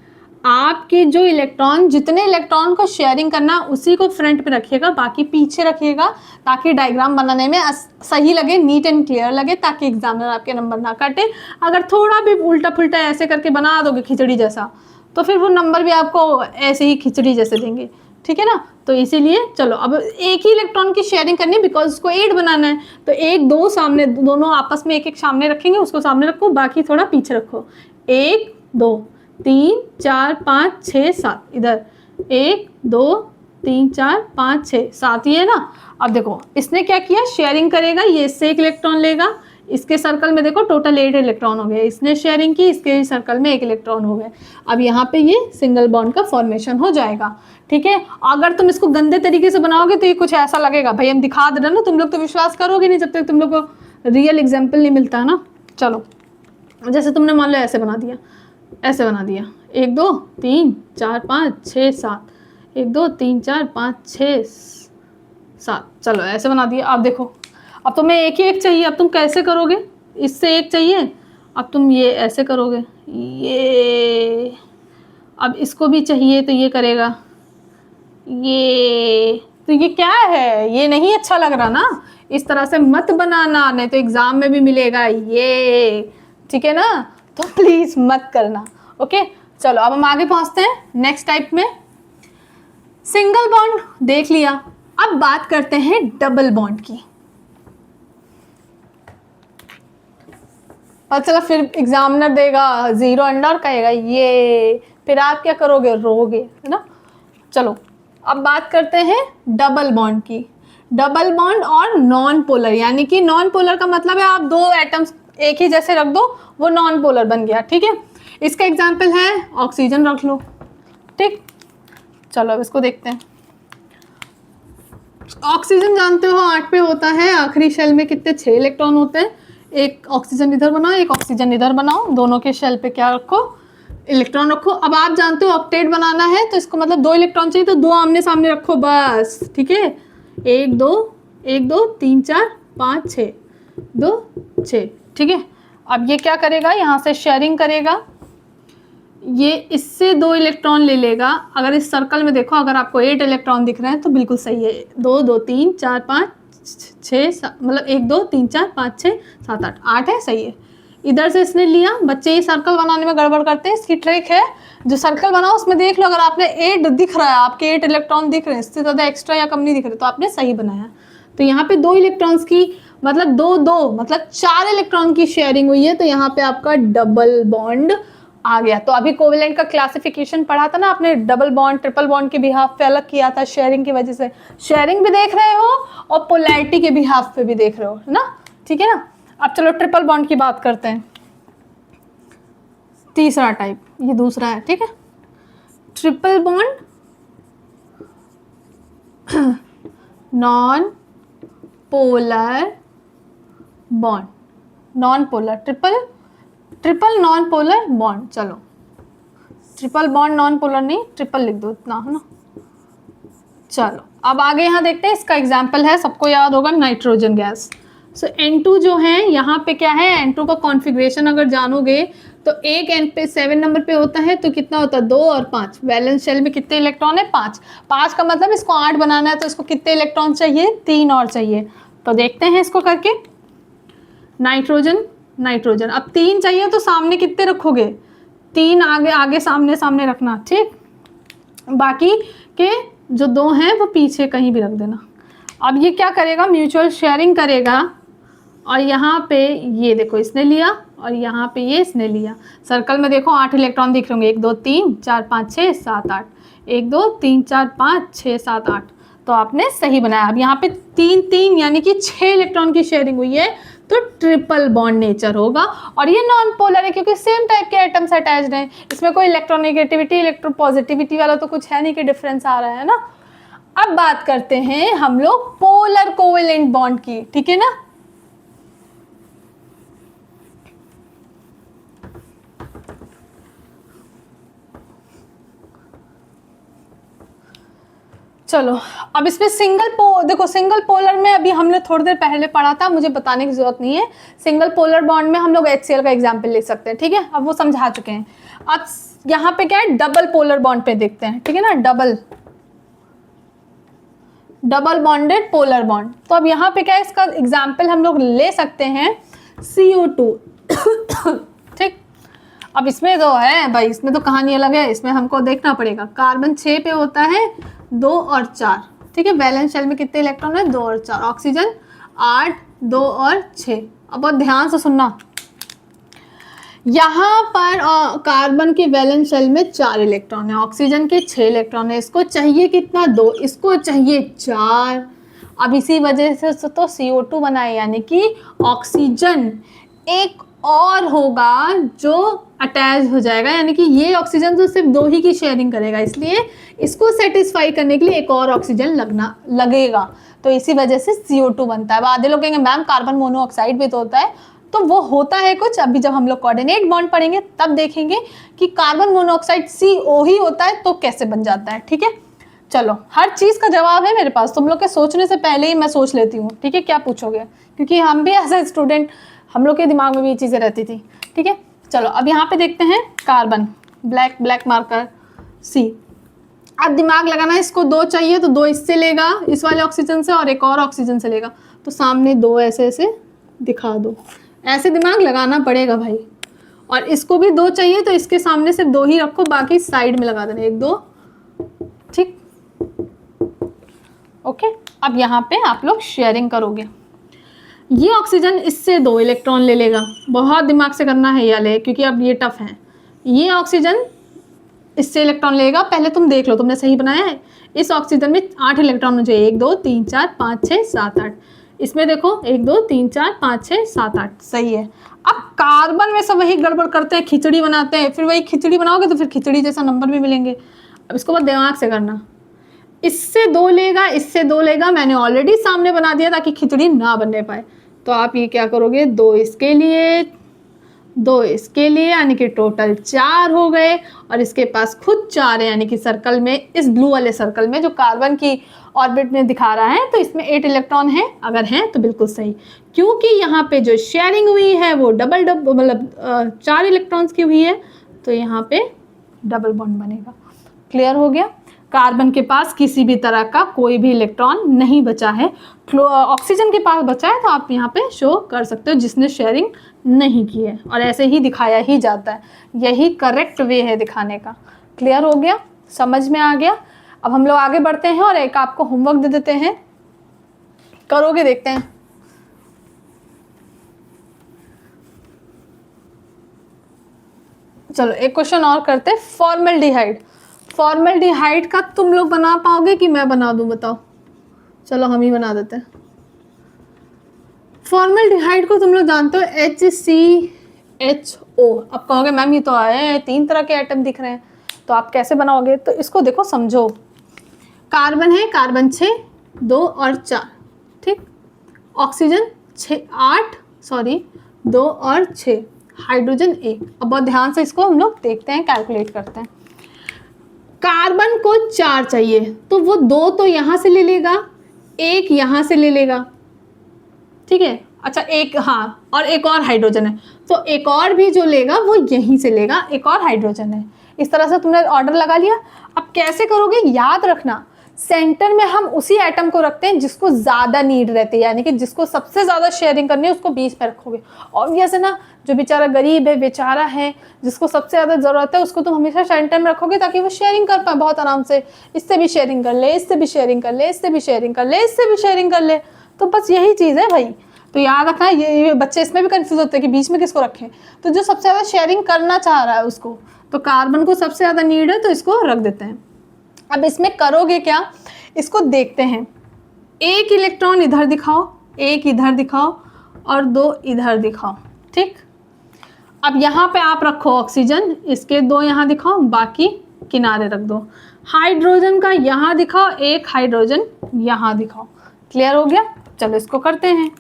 आपके जो इलेक्ट्रॉन, जितने इलेक्ट्रॉन को शेयरिंग करना उसी को फ्रंट पे रखिएगा, बाकी पीछे रखिएगा, ताकि डायग्राम बनाने में सही लगे, नीट एंड क्लियर लगे, ताकि एग्जामिनर आपके नंबर ना काटे। अगर थोड़ा भी उल्टा पुल्टा ऐसे करके बना दोगे खिचड़ी जैसा, तो फिर वो नंबर भी आपको ऐसे ही खिचड़ी जैसे देंगे। ठीक है ना, तो इसीलिए चलो अब एक ही इलेक्ट्रॉन की शेयरिंग करनी है, बिकॉज उसको 8 बनाना है, तो 1, 2 सामने, दोनों आपस में एक एक सामने रखेंगे, उसको सामने रखो, बाकी थोड़ा पीछे रखो। 1, 2, 3, 4, 5, 6, 7, इधर 1, 2, 3, 4, 5, 6, 7 ही है ना। अब देखो इसने क्या किया, शेयरिंग करेगा, ये इससे एक इलेक्ट्रॉन लेगा, इसके सर्कल में देखो टोटल 8 इलेक्ट्रॉन हो गए, इसने शेयरिंग की, इसके सर्कल में 1 इलेक्ट्रॉन हो गए। अब यहाँ पे ये सिंगल बॉन्ड का फॉर्मेशन हो जाएगा, ठीक है। अगर तुम इसको गंदे तरीके से बनाओगे तो ये कुछ ऐसा लगेगा, भाई हम दिखा दे रहे हैं ना, तुम लोग तो विश्वास करोगे नहीं जब तक तुम लोग को रियल एग्जाम्पल नहीं मिलता है ना। चलो जैसे तुमने मान लो ऐसे बना दिया, ऐसे बना दिया, 1 2 3 4 5 6 7, 1 2 3 4 5 6 7, चलो ऐसे बना दिया। अब देखो, अब तुम्हें एक ही एक चाहिए, अब तुम कैसे करोगे, इससे एक चाहिए, अब तुम ये ऐसे करोगे, ये, अब इसको भी चाहिए तो ये करेगा, ये, तो ये क्या है, ये नहीं अच्छा लग रहा ना, इस तरह से मत बनाना, नहीं तो एग्जाम में भी मिलेगा ये, ठीक है ना, तो प्लीज मत करना, ओके। चलो अब हम आगे पहुंचते हैं नेक्स्ट टाइप में। सिंगल बॉन्ड देख लिया, अब बात करते हैं डबल बॉन्ड की। पता चला फिर एग्जामिनर देगा 0 अंडर, कहेगा ये, फिर आप क्या करोगे, रोगे, है ना। चलो अब बात करते हैं डबल बॉन्ड की। डबल बॉन्ड और नॉन पोलर, यानी कि नॉन पोलर का मतलब है आप 2 एटम्स एक ही जैसे रख दो, वो नॉन पोलर बन गया, ठीक है। इसका एग्जाम्पल है ऑक्सीजन, रख लो, ठीक। चलो अब इसको देखते हैं। ऑक्सीजन जानते हो 8 पे होता है, आखिरी शेल में कितने 6 इलेक्ट्रॉन होते हैं। एक ऑक्सीजन इधर बनाओ, एक ऑक्सीजन इधर बनाओ, दोनों के शेल पे क्या रखो, इलेक्ट्रॉन रखो। अब आप जानते हो ऑक्टेट बनाना है तो इसको मतलब 2 इलेक्ट्रॉन चाहिए, तो 2 आमने सामने रखो बस, ठीक है। 1 2 1 2 3 4 5 6 2 6, ठीक है। अब ये क्या करेगा, यहाँ से शेयरिंग करेगा, ये इससे 2 इलेक्ट्रॉन ले लेगा। अगर इस सर्कल में देखो, अगर आपको 8 इलेक्ट्रॉन दिख रहे हैं तो बिल्कुल सही है, 2 2 3 4 5 6 मतलब 1 2 3 4 5 6 7 8, 8 है, सही है। इधर से इसने लिया, बच्चे ये सर्कल बनाने में गड़बड़ करते हैं, इसकी ट्रिक है, जो सर्कल बनाओ उसमें देख लो, अगर आपने 8 दिख रहा है, आपके 8 इलेक्ट्रॉन दिख रहे हैं, इससे ज़्यादा एक्स्ट्रा या कम नहीं दिख रहे, तो आपने सही बनाया। तो यहाँ पे 2 इलेक्ट्रॉन्स की मतलब 2 2 मतलब 4 इलेक्ट्रॉन की शेयरिंग हुई है, तो यहाँ पे आपका डबल बॉन्ड आ गया। तो अभी कोवेलेंट का क्लासिफिकेशन पढ़ा था ना आपने, डबल बॉन्ड ट्रिपल बॉन्ड के बिहाफ पे अलग किया था, शेयरिंग की वजह से, शेयरिंग भी देख रहे हो और पोलैरिटी के बिहाफ पे भी देख रहे हो, है ना, ठीक है ना। अब चलो ट्रिपल बॉन्ड की बात करते हैं, तीसरा टाइप, ये दूसरा है, ठीक है। Triple bond non polar bond, non polar, triple non polar bond. चलो ट्रिपल बॉन्ड नॉन पोलर नहीं, ट्रिपल लिख दो इतना, है ना। चलो अब आगे यहाँ देखते हैं, इसका एग्जाम्पल है, सबको याद होगा, नाइट्रोजन गैस। सो N2 जो है यहाँ पे क्या है, N2 का कॉन्फ़िगरेशन अगर जानोगे तो एक N पे 7 नंबर पे होता है, तो कितना होता है 2 और 5, वैलेंस शेल में कितने इलेक्ट्रॉन है 5, 5 का मतलब इसको 8 बनाना है, तो इसको कितने इलेक्ट्रॉन चाहिए, 3 और चाहिए। तो देखते हैं इसको करके, नाइट्रोजन नाइट्रोजन, अब 3 चाहिए तो सामने कितने रखोगे, 3 आगे आगे सामने सामने रखना, ठीक। बाकी के जो 2 हैं वो पीछे कहीं भी रख देना। अब ये क्या करेगा, म्यूचुअल शेयरिंग करेगा, और यहाँ पे ये देखो इसने लिया, और यहाँ पे ये इसने लिया। सर्कल में देखो 8 इलेक्ट्रॉन दिख रहे होंगे, 1 2 3 4 5 6 7 8, 1 2 3 4 5 6 7 8, तो आपने सही बनाया। अब यहाँ पे 3 3 यानी कि 6 इलेक्ट्रॉन की शेयरिंग हुई है, तो ट्रिपल बॉन्ड नेचर होगा, और ये नॉन पोलर है क्योंकि सेम टाइप के एटम्स अटैच्ड हैं, इसमें कोई इलेक्ट्रोनेगेटिविटी इलेक्ट्रोपॉजिटिविटी वाला तो कुछ है नहीं कि डिफरेंस आ रहा है ना। अब बात करते हैं हम लोग पोलर कोवेलेंट बॉन्ड की, ठीक है ना। चलो अब इसमें देखो सिंगल पोलर में अभी हमने थोड़ी देर पहले पढ़ा था, मुझे बताने की जरूरत नहीं है। सिंगल पोलर बॉन्ड में हम लोग HCl का एग्जाम्पल ले सकते हैं, ठीक है, अब वो समझा चुके हैं। अब यहाँ पे क्या है, डबल पोलर बॉन्ड पे देखते हैं, ठीक है ना, डबल बॉन्डेड पोलर बॉन्ड। तो अब यहाँ पे क्या है, इसका एग्जाम्पल हम लोग ले सकते हैं CO2 ठीक। अब इसमें जो है भाई, इसमें तो कहानी अलग है, इसमें हमको देखना पड़ेगा, कार्बन 6 पे होता है, 2 और 4, ठीक है। वैलेंस शेल में कितने इलेक्ट्रॉन है, 2 और 4। ऑक्सीजन 8 2 और 6। अब बहुत ध्यान से सुनना, यहाँ पर कार्बन के वैलेंस शेल में 4 इलेक्ट्रॉन है, ऑक्सीजन के 6 इलेक्ट्रॉन है, इसको चाहिए कितना 2, इसको चाहिए 4। अब इसी वजह से तो CO2 बना है, यानी कि ऑक्सीजन एक और होगा जो अटैच हो जाएगा, यानी कि ये ऑक्सीजन तो सिर्फ 2 ही की शेयरिंग करेगा, इसलिए इसको सेटिस्फाई करने के लिए एक और ऑक्सीजन लगेगा, तो इसी वजह से CO2 बनता है। अब आधे लोग कहेंगे मैम कार्बन मोनोऑक्साइड भी तो होता है, तो वो होता है कुछ, अभी जब हम लोग कोऑर्डिनेट बॉन्ड पढ़ेंगे तब देखेंगे कि कार्बन मोनोऑक्साइड CO ही होता है तो कैसे बन जाता है। ठीक है, चलो हर चीज़ का जवाब है मेरे पास, तुम लोग के सोचने से पहले ही मैं सोच लेती हूँ। ठीक है, क्या पूछोगे, क्योंकि हम भी एज ए स्टूडेंट हम लोग के दिमाग में भी ये चीज़ें रहती थी। ठीक है, चलो अब यहाँ पे देखते हैं कार्बन, ब्लैक मार्कर C। अब दिमाग लगाना है, इसको 2 चाहिए तो 2 इससे लेगा, इस वाले ऑक्सीजन से, और एक और ऑक्सीजन से लेगा, तो सामने 2 ऐसे ऐसे दिखा दो, ऐसे दिमाग लगाना पड़ेगा भाई। और इसको भी 2 चाहिए तो इसके सामने सिर्फ 2 ही रखो, बाकी साइड में लगा देना 1 2। ठीक, ओके। अब यहाँ पे आप लोग शेयरिंग करोगे, ये ऑक्सीजन इससे 2 इलेक्ट्रॉन ले लेगा, बहुत दिमाग से करना है ये वाले, क्योंकि अब ये टफ है। ये ऑक्सीजन इससे इलेक्ट्रॉन लेगा, पहले तुम देख लो तुमने सही बनाया है। इस ऑक्सीजन में 8 इलेक्ट्रॉन मुझे 1 2 3 4 5 6 7 8, इसमें देखो 1 2 3 4 5 6 7 8, सही है। अब कार्बन में सब वही गड़बड़ करते हैं, खिचड़ी बनाते हैं, फिर वही खिचड़ी बनाओगे तो फिर खिचड़ी जैसा नंबर भी मिलेंगे। अब इसको बहुत दिमाग से करना, इससे 2 लेगा, इससे 2 लेगा, मैंने ऑलरेडी सामने बना दिया ताकि खिचड़ी ना बनने पाए। तो आप ये क्या करोगे, 2 इसके लिए 2 इसके लिए, यानी कि टोटल 4 हो गए, और इसके पास खुद 4 है, यानी कि सर्कल में, इस ब्लू वाले सर्कल में जो कार्बन की ऑर्बिट में दिखा रहा है, तो इसमें 8 इलेक्ट्रॉन है, अगर हैं तो बिल्कुल सही, क्योंकि यहाँ पे जो शेयरिंग हुई है वो डबल मतलब 4 इलेक्ट्रॉन्स की हुई है, तो यहाँ पे डबल बॉन्ड बनेगा। क्लियर हो गया, कार्बन के पास किसी भी तरह का कोई भी इलेक्ट्रॉन नहीं बचा है, ऑक्सीजन के पास बचा है, तो आप यहाँ पे शो कर सकते हो जिसने शेयरिंग नहीं की है, और ऐसे ही दिखाया ही जाता है, यही करेक्ट वे है दिखाने का। क्लियर हो गया, समझ में आ गया। अब हम लोग आगे बढ़ते हैं और एक आपको होमवर्क दे देते हैं, करोगे, देखते हैं। चलो एक क्वेश्चन और करते हैं, फॉर्मल्डिहाइड का तुम लोग बना पाओगे कि मैं बना दूं, बताओ। चलो हम ही बना देते हैं। फॉर्मल्डिहाइड को तुम लोग जानते हो HCHO। अब कहोगे मैम ये तो आए 3 तरह के एटम दिख रहे हैं, तो आप कैसे बनाओगे, तो इसको देखो समझो। कार्बन है, कार्बन 6 2 और 4, ठीक। ऑक्सीजन 2 और 6, हाइड्रोजन 1। अब बहुत ध्यान से इसको हम लोग देखते हैं, कैलकुलेट करते हैं। कार्बन को 4 चाहिए, तो वो 2 तो यहाँ से ले लेगा, 1 यहाँ से ले लेगा, ठीक है। अच्छा एक, हाँ, और एक और हाइड्रोजन है, तो एक और भी जो लेगा वो यहीं से लेगा, एक और हाइड्रोजन है। इस तरह से तुमने ऑर्डर लगा लिया। अब कैसे करोगे, याद रखना सेंटर में हम उसी एटम को रखते हैं जिसको ज़्यादा नीड रहती है, यानी कि जिसको सबसे ज़्यादा शेयरिंग करनी है उसको बीच में रखोगे। ऑब्वियस है ना, जो बेचारा गरीब है, बेचारा है, जिसको सबसे ज़्यादा ज़रूरत है, उसको तुम हमेशा सेंटर में रखोगे ताकि वो शेयरिंग कर पाए बहुत आराम से। इससे भी शेयरिंग कर ले, इससे भी शेयरिंग कर ले, इससे भी शेयरिंग कर ले, इससे भी शेयरिंग कर ले, तो बस यही चीज़ है भाई। तो याद रखना, ये बच्चे इसमें भी कंफ्यूज होते हैं कि बीच में किसको रखें। तो जो सबसे ज़्यादा शेयरिंग करना चाह रहा है उसको, तो कार्बन को सबसे ज़्यादा नीड है तो इसको रख देते हैं। अब इसमें करोगे क्या, इसको देखते हैं। 1 इलेक्ट्रॉन इधर दिखाओ, 1 इधर दिखाओ, और 2 इधर दिखाओ, ठीक। अब यहाँ पे आप रखो ऑक्सीजन, इसके 2 यहाँ दिखाओ, बाकी किनारे रख दो। हाइड्रोजन का यहाँ दिखाओ, 1 हाइड्रोजन यहाँ दिखाओ। क्लियर हो गया, चलो इसको करते हैं।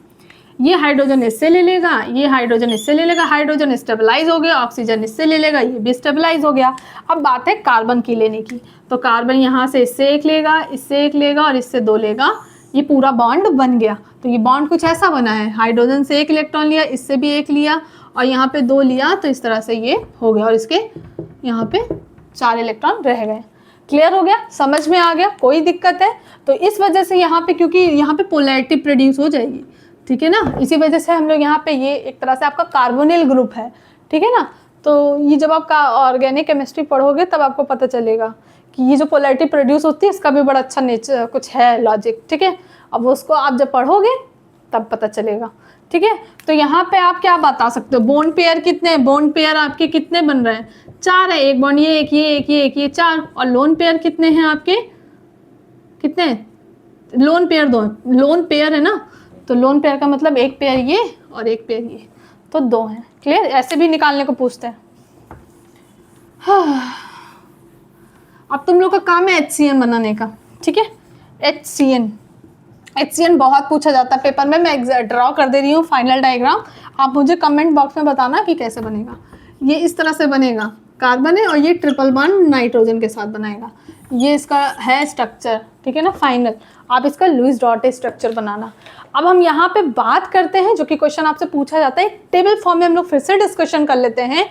ये हाइड्रोजन इससे ले लेगा, ये हाइड्रोजन इससे ले लेगा, हाइड्रोजन स्टेबलाइज हो गया, ऑक्सीजन इससे ले लेगा, ये भी स्टेबलाइज हो गया। अब बात है कार्बन की लेने की, तो कार्बन यहाँ से इससे 1 लेगा, इससे 1 लेगा, और इससे 2 लेगा, ये पूरा बॉन्ड बन गया। तो ये बॉन्ड कुछ ऐसा बना है, हाइड्रोजन से 1 इलेक्ट्रॉन लिया, इससे भी 1 लिया, और यहाँ पे 2 लिया, तो इस तरह से ये हो गया, और इसके यहाँ पे 4 इलेक्ट्रॉन रह गए। क्लियर हो गया, समझ में आ गया, कोई दिक्कत है? तो इस वजह से यहाँ पे, क्योंकि यहाँ पे पोलैरिटी प्रोड्यूस हो जाएगी, ठीक है ना, इसी वजह से हम लोग यहाँ पे, ये एक तरह से आपका कार्बोनिल ग्रुप है, ठीक है ना। तो ये जब आप ऑर्गेनिक केमिस्ट्री पढ़ोगे तब आपको पता चलेगा कि ये जो पोलैरिटी प्रोड्यूस होती है इसका भी बड़ा अच्छा नेचर कुछ है, लॉजिक, ठीक है। अब उसको आप जब पढ़ोगे तब पता चलेगा, ठीक है। तो यहाँ पे आप क्या बता सकते हो, बॉन्ड पेयर कितने, बॉन्ड पेयर आपके कितने बन रहे हैं, 4 है, एक बॉन्ड ये, एक ये, एक ये, एक ये, 4। और लोन पेयर कितने हैं आपके, कितने, लोन पेयर, दो लोन पेयर है ना, तो लोन पेयर का मतलब एक पेयर ये और एक पेयर ये, तो 2 हैं। क्लियर? ऐसे भी निकालने को पूछते हैं। हाँ। अब तुम लोग का काम है HCN बनाने का, ठीक है? HCN बहुत पूछा जाता है पेपर में। मैं ड्रॉ कर दे रही हूँ फाइनल डायग्राम, आप मुझे कमेंट बॉक्स में बताना कि कैसे बनेगा। ये इस तरह से बनेगा, कार्बन है और ये ट्रिपल बॉन्ड नाइट्रोजन के साथ बनाएगा। ये इसका है स्ट्रक्चर, ठीक है ना, फाइनल। आप इसका लुईस डॉटे स्ट्रक्चर बनाना। अब हम यहाँ पे बात करते हैं, जो कि क्वेश्चन आपसे पूछा जाता है, टेबल फॉर्म में हम लोग फिर से डिस्कशन कर लेते हैं।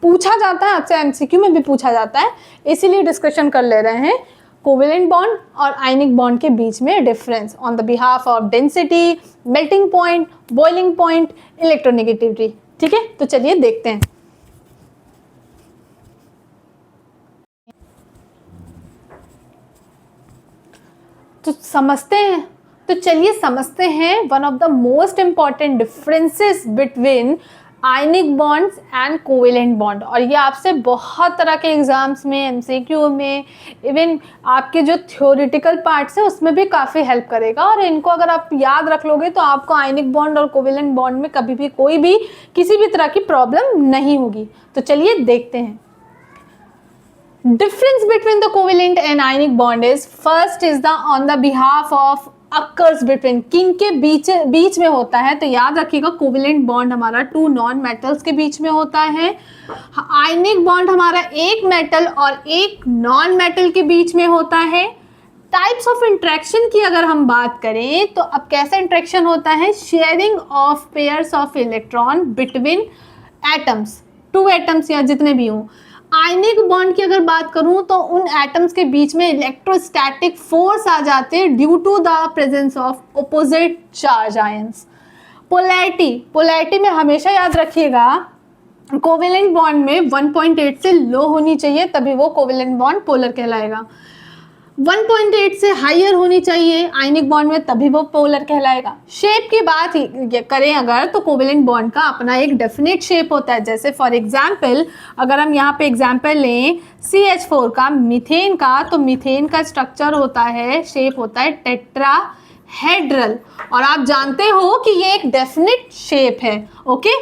पूछा जाता है आपसे, MCQ में भी पूछा जाता है, इसीलिए डिस्कशन कर ले रहे हैं। कोवेलेंट बॉन्ड और आयनिक बॉन्ड के बीच में difference on the behalf of density, melting point, boiling point, electronegativity. ठीक है, तो चलिए देखते हैं। तो चलिए समझते हैं one of the most important differences between ionic bonds and covalent bond. और ये आपसे बहुत तरह के एग्जाम्स में, MCQ में, इवन आपके जो थ्योरेटिकल पार्ट्स है उसमें भी काफ़ी हेल्प करेगा। और इनको अगर आप याद रख लोगे तो आपको आयनिक बॉन्ड और कोवेलेंट बॉन्ड में कभी भी कोई भी किसी भी तरह की प्रॉब्लम नहीं होगी। तो चलिए देखते हैं। Difference between the covalent and ionic bond is first is the on the behalf of occurs between, किन के बीच में होता है। तो याद रखिएगा कोवेलेंट बॉन्ड हमारा 2 नॉन मेटल्स के बीच में होता है। आयनिक बॉन्ड हमारा एक मेटल और एक नॉन मेटल के बीच में होता है। टाइप्स ऑफ इंट्रैक्शन की अगर हम बात करें तो अब कैसा इंट्रैक्शन होता है, sharing of pairs of electron between atoms, 2 atoms या जितने भी हों। आयनिक बॉन्ड की अगर बात करूं तो उन एटम्स के बीच में इलेक्ट्रोस्टैटिक फोर्स आ जाते हैं due to the presence of opposite charge ions. Polarity में हमेशा याद रखिएगा कोवेलेंट बॉन्ड में 1.8 से लो होनी चाहिए, तभी वो कोवेलेंट बॉन्ड पोलर कहलाएगा। 1.8 से हाइयर होनी चाहिए आयनिक बॉन्ड में, तभी वो पोलर कहलाएगा। शेप की बात करें अगर तो कोवेलेंट बॉन्ड का अपना एक डेफिनेट शेप होता है। जैसे फॉर एग्जांपल अगर हम यहाँ पे एग्जांपल लें CH4 का, मीथेन का, तो मीथेन का स्ट्रक्चर होता है, शेप होता है टेट्राहेड्रल। और आप जानते हो कि ये एक डेफिनेट शेप है। ओके,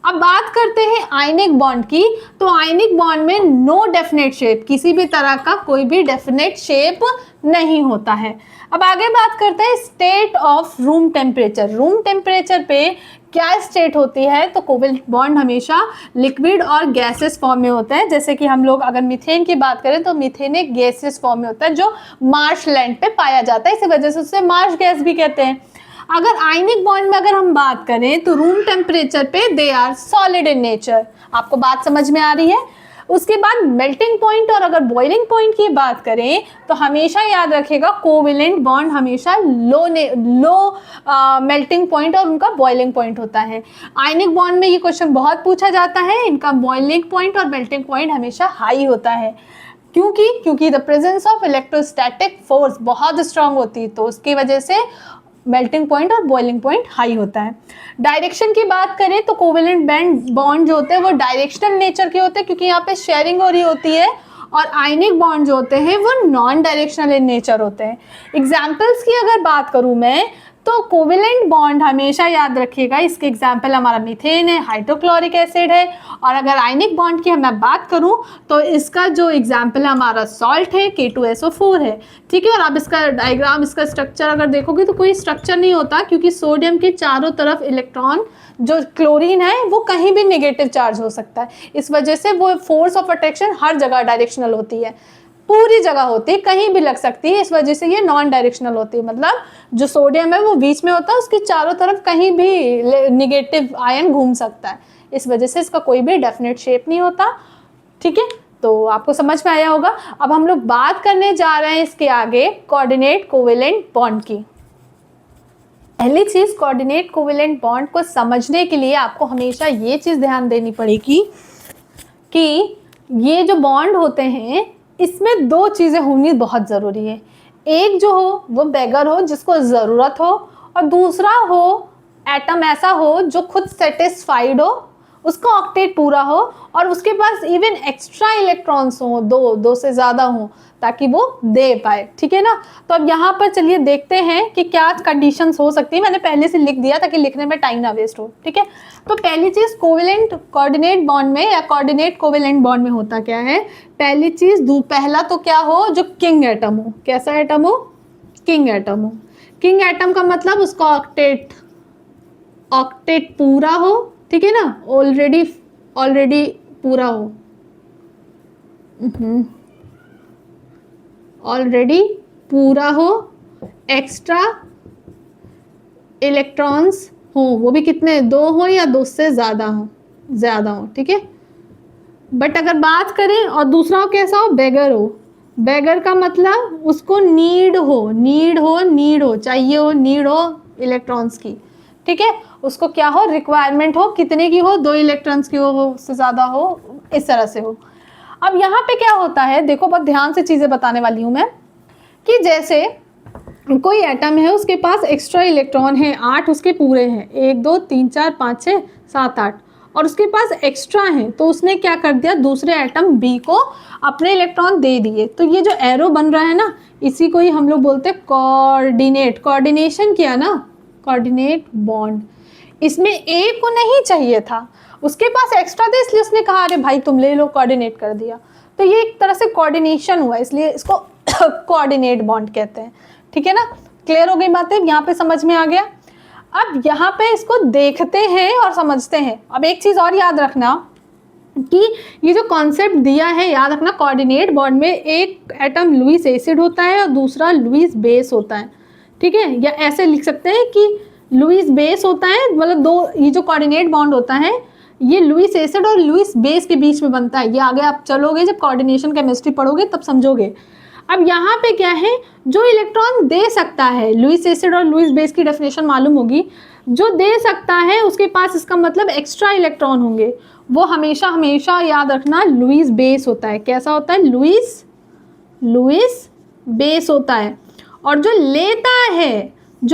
अब बात करते हैं आयनिक बॉन्ड की। तो आयनिक बॉन्ड में नो डेफिनेट शेप, किसी भी तरह का कोई भी डेफिनेट शेप नहीं होता है। अब आगे बात करते हैं state of room temperature. Room temperature पे क्या स्टेट होती है, तो कोवेलेंट बॉन्ड हमेशा लिक्विड और गैसेस फॉर्म में होता है। जैसे कि हम लोग अगर मीथेन की बात करें तो मीथेन एक गैसेस फॉर्म में होता है जो मार्शलैंड पे पाया जाता है, इसी वजह से उसे मार्श गैस भी कहते हैं। अगर आयनिक बॉन्ड में अगर हम बात करें तो रूम टेम्परेचर पे they are solid in nature. आपको बात समझ में आ रही है? उसके बाद मेल्टिंग पॉइंट और अगर बॉइलिंग पॉइंट की बात करें तो हमेशा याद रखिएगा कोवेलेंट बॉन्ड हमेशा लो मेल्टिंग पॉइंट और उनका बॉइलिंग पॉइंट होता है। आयनिक बॉन्ड में ये क्वेश्चन बहुत पूछा जाता है, इनका बॉइलिंग पॉइंट और मेल्टिंग पॉइंट हमेशा हाई होता है। क्योंकि the presence of electrostatic force बहुत स्ट्रांग होती है, तो उसकी वजह से मेल्टिंग पॉइंट और बॉइलिंग पॉइंट हाई होता है। डायरेक्शन की बात करें तो कोवेलेंट बॉन्ड जो होते हैं वो डायरेक्शनल नेचर के होते हैं, क्योंकि यहाँ पे शेयरिंग हो रही होती है। और आयनिक बॉन्ड जो होते हैं वो नॉन डायरेक्शनल इन नेचर होते हैं। एग्जाम्पल्स की अगर बात करूँ मैं तो कोवेलेंट बॉन्ड हमेशा याद रखिएगा, इसके एग्जाम्पल हमारा मीथेन है, हाइड्रोक्लोरिक एसिड है। और अगर आयनिक बॉन्ड की मैं बात करूं तो इसका जो एग्जाम्पल है हमारा सॉल्ट है, K2SO4 है। ठीक है, और आप इसका डायग्राम, इसका स्ट्रक्चर अगर देखोगे तो कोई स्ट्रक्चर नहीं होता, क्योंकि सोडियम के चारों तरफ इलेक्ट्रॉन, जो क्लोरीन है वो कहीं भी नेगेटिव चार्ज हो सकता है। इस वजह से वो फोर्स ऑफ अट्रैक्शन हर जगह डायरेक्शनल होती है, पूरी जगह होती है, कहीं भी लग सकती है। इस वजह से ये नॉन डायरेक्शनल होती है, मतलब जो सोडियम है वो बीच में होता है, उसके चारों तरफ कहीं भी नेगेटिव आयन घूम सकता है। इस वजह से इसका कोई भी डेफिनेट शेप नहीं होता। ठीक है, तो आपको समझ में आया होगा। अब हम लोग बात करने जा रहे हैं इसके आगे कोऑर्डिनेट कोवेलेंट बॉन्ड की। पहली चीज, कोऑर्डिनेट कोवेलेंट बॉन्ड को समझने के लिए आपको हमेशा ये चीज ध्यान देनी पड़ेगी कि ये जो बॉन्ड होते हैं इसमें 2 चीज़ें होनी बहुत ज़रूरी है। एक जो हो वो बेगर हो, जिसको ज़रूरत हो, और दूसरा हो एटम ऐसा हो जो खुद सेटिस्फाइड हो, उसका ऑक्टेट पूरा हो और उसके पास इवन एक्स्ट्रा इलेक्ट्रॉन्स हो, दो से ज़्यादा हो, ताकि वो दे पाए, ठीक है ना। तो अब यहाँ पर चलिए देखते हैं कि क्या कंडीशंस हो सकती है। मैंने पहले से लिख दिया ताकि लिखने में टाइम ना वेस्ट हो, ठीक है। तो पहली चीज़ कोवेलेंट कोऑर्डिनेट बॉन्ड में या कोऑर्डिनेट कोवेलेंट बॉन्ड में होता क्या है, पहली चीज़ पहला तो क्या हो, जो किंग एटम हो। कैसा एटम हो, किंग एटम हो। किंग एटम का मतलब उसका ऑक्टेट पूरा हो, ठीक है ना, ऑलरेडी पूरा हो, ऑलरेडी पूरा हो, एक्स्ट्रा इलेक्ट्रॉन्स हो, वो भी कितने, 2 हो या 2 से ज़्यादा हो, ठीक है। बट अगर बात करें और दूसरा हो कैसा हो, बेगर हो। बेगर का मतलब उसको नीड हो, चाहिए हो, नीड हो इलेक्ट्रॉन्स की, ठीक है। उसको क्या हो, रिक्वायरमेंट हो, कितने की हो, 2 इलेक्ट्रॉन्स की हो, उससे ज़्यादा हो, इस तरह से हो। अब यहाँ पे क्या होता है, देखो बहुत ध्यान से चीज़ें बताने वाली हूँ मैं, कि जैसे कोई एटम है, उसके पास एक्स्ट्रा इलेक्ट्रॉन है 8, उसके पूरे हैं 1 2 3 4 5 6 7 8, और उसके पास एक्स्ट्रा है, तो उसने क्या कर दिया, दूसरे एटम बी को अपने इलेक्ट्रॉन दे दिए। तो ये जो एरो बन रहा है ना, इसी को ही हम लोग बोलते हैं कोऑर्डिनेशन किया ना, कोऑर्डिनेट बॉन्ड। इसमें ए को नहीं चाहिए था, उसके पास एक्स्ट्रा था, इसलिए उसने कहा अरे भाई तुम ले लो, कोऑर्डिनेट कर दिया। तो ये एक तरह से कोऑर्डिनेशन हुआ, इसलिए इसको कोऑर्डिनेट बॉन्ड कहते हैं, ठीक है ना। क्लियर हो गई बातें, यहाँ पे समझ में आ गया। अब यहाँ पे इसको देखते हैं और समझते हैं। अब एक चीज़ और याद रखना कि ये जो कॉन्सेप्ट दिया है, याद रखना, कोऑर्डिनेट बॉन्ड में एक एटम लुईस एसिड होता है और दूसरा लुईस बेस होता है, ठीक है। या ऐसे लिख सकते हैं कि लुईस बेस होता है, मतलब दो, ये जो कोऑर्डिनेट बॉन्ड होता है ये लुईस एसिड और लुईस बेस के बीच में बनता है। ये आगे आप चलोगे, जब कोऑर्डिनेशन केमिस्ट्री पढ़ोगे तब समझोगे। अब यहाँ पे क्या है, जो इलेक्ट्रॉन दे सकता है, लुईस एसिड और लुईस बेस की डेफिनेशन मालूम होगी, जो दे सकता है उसके पास इसका मतलब एक्स्ट्रा इलेक्ट्रॉन होंगे, वो हमेशा याद रखना लुईस बेस होता है। कैसा होता है, लुईस बेस होता है। और जो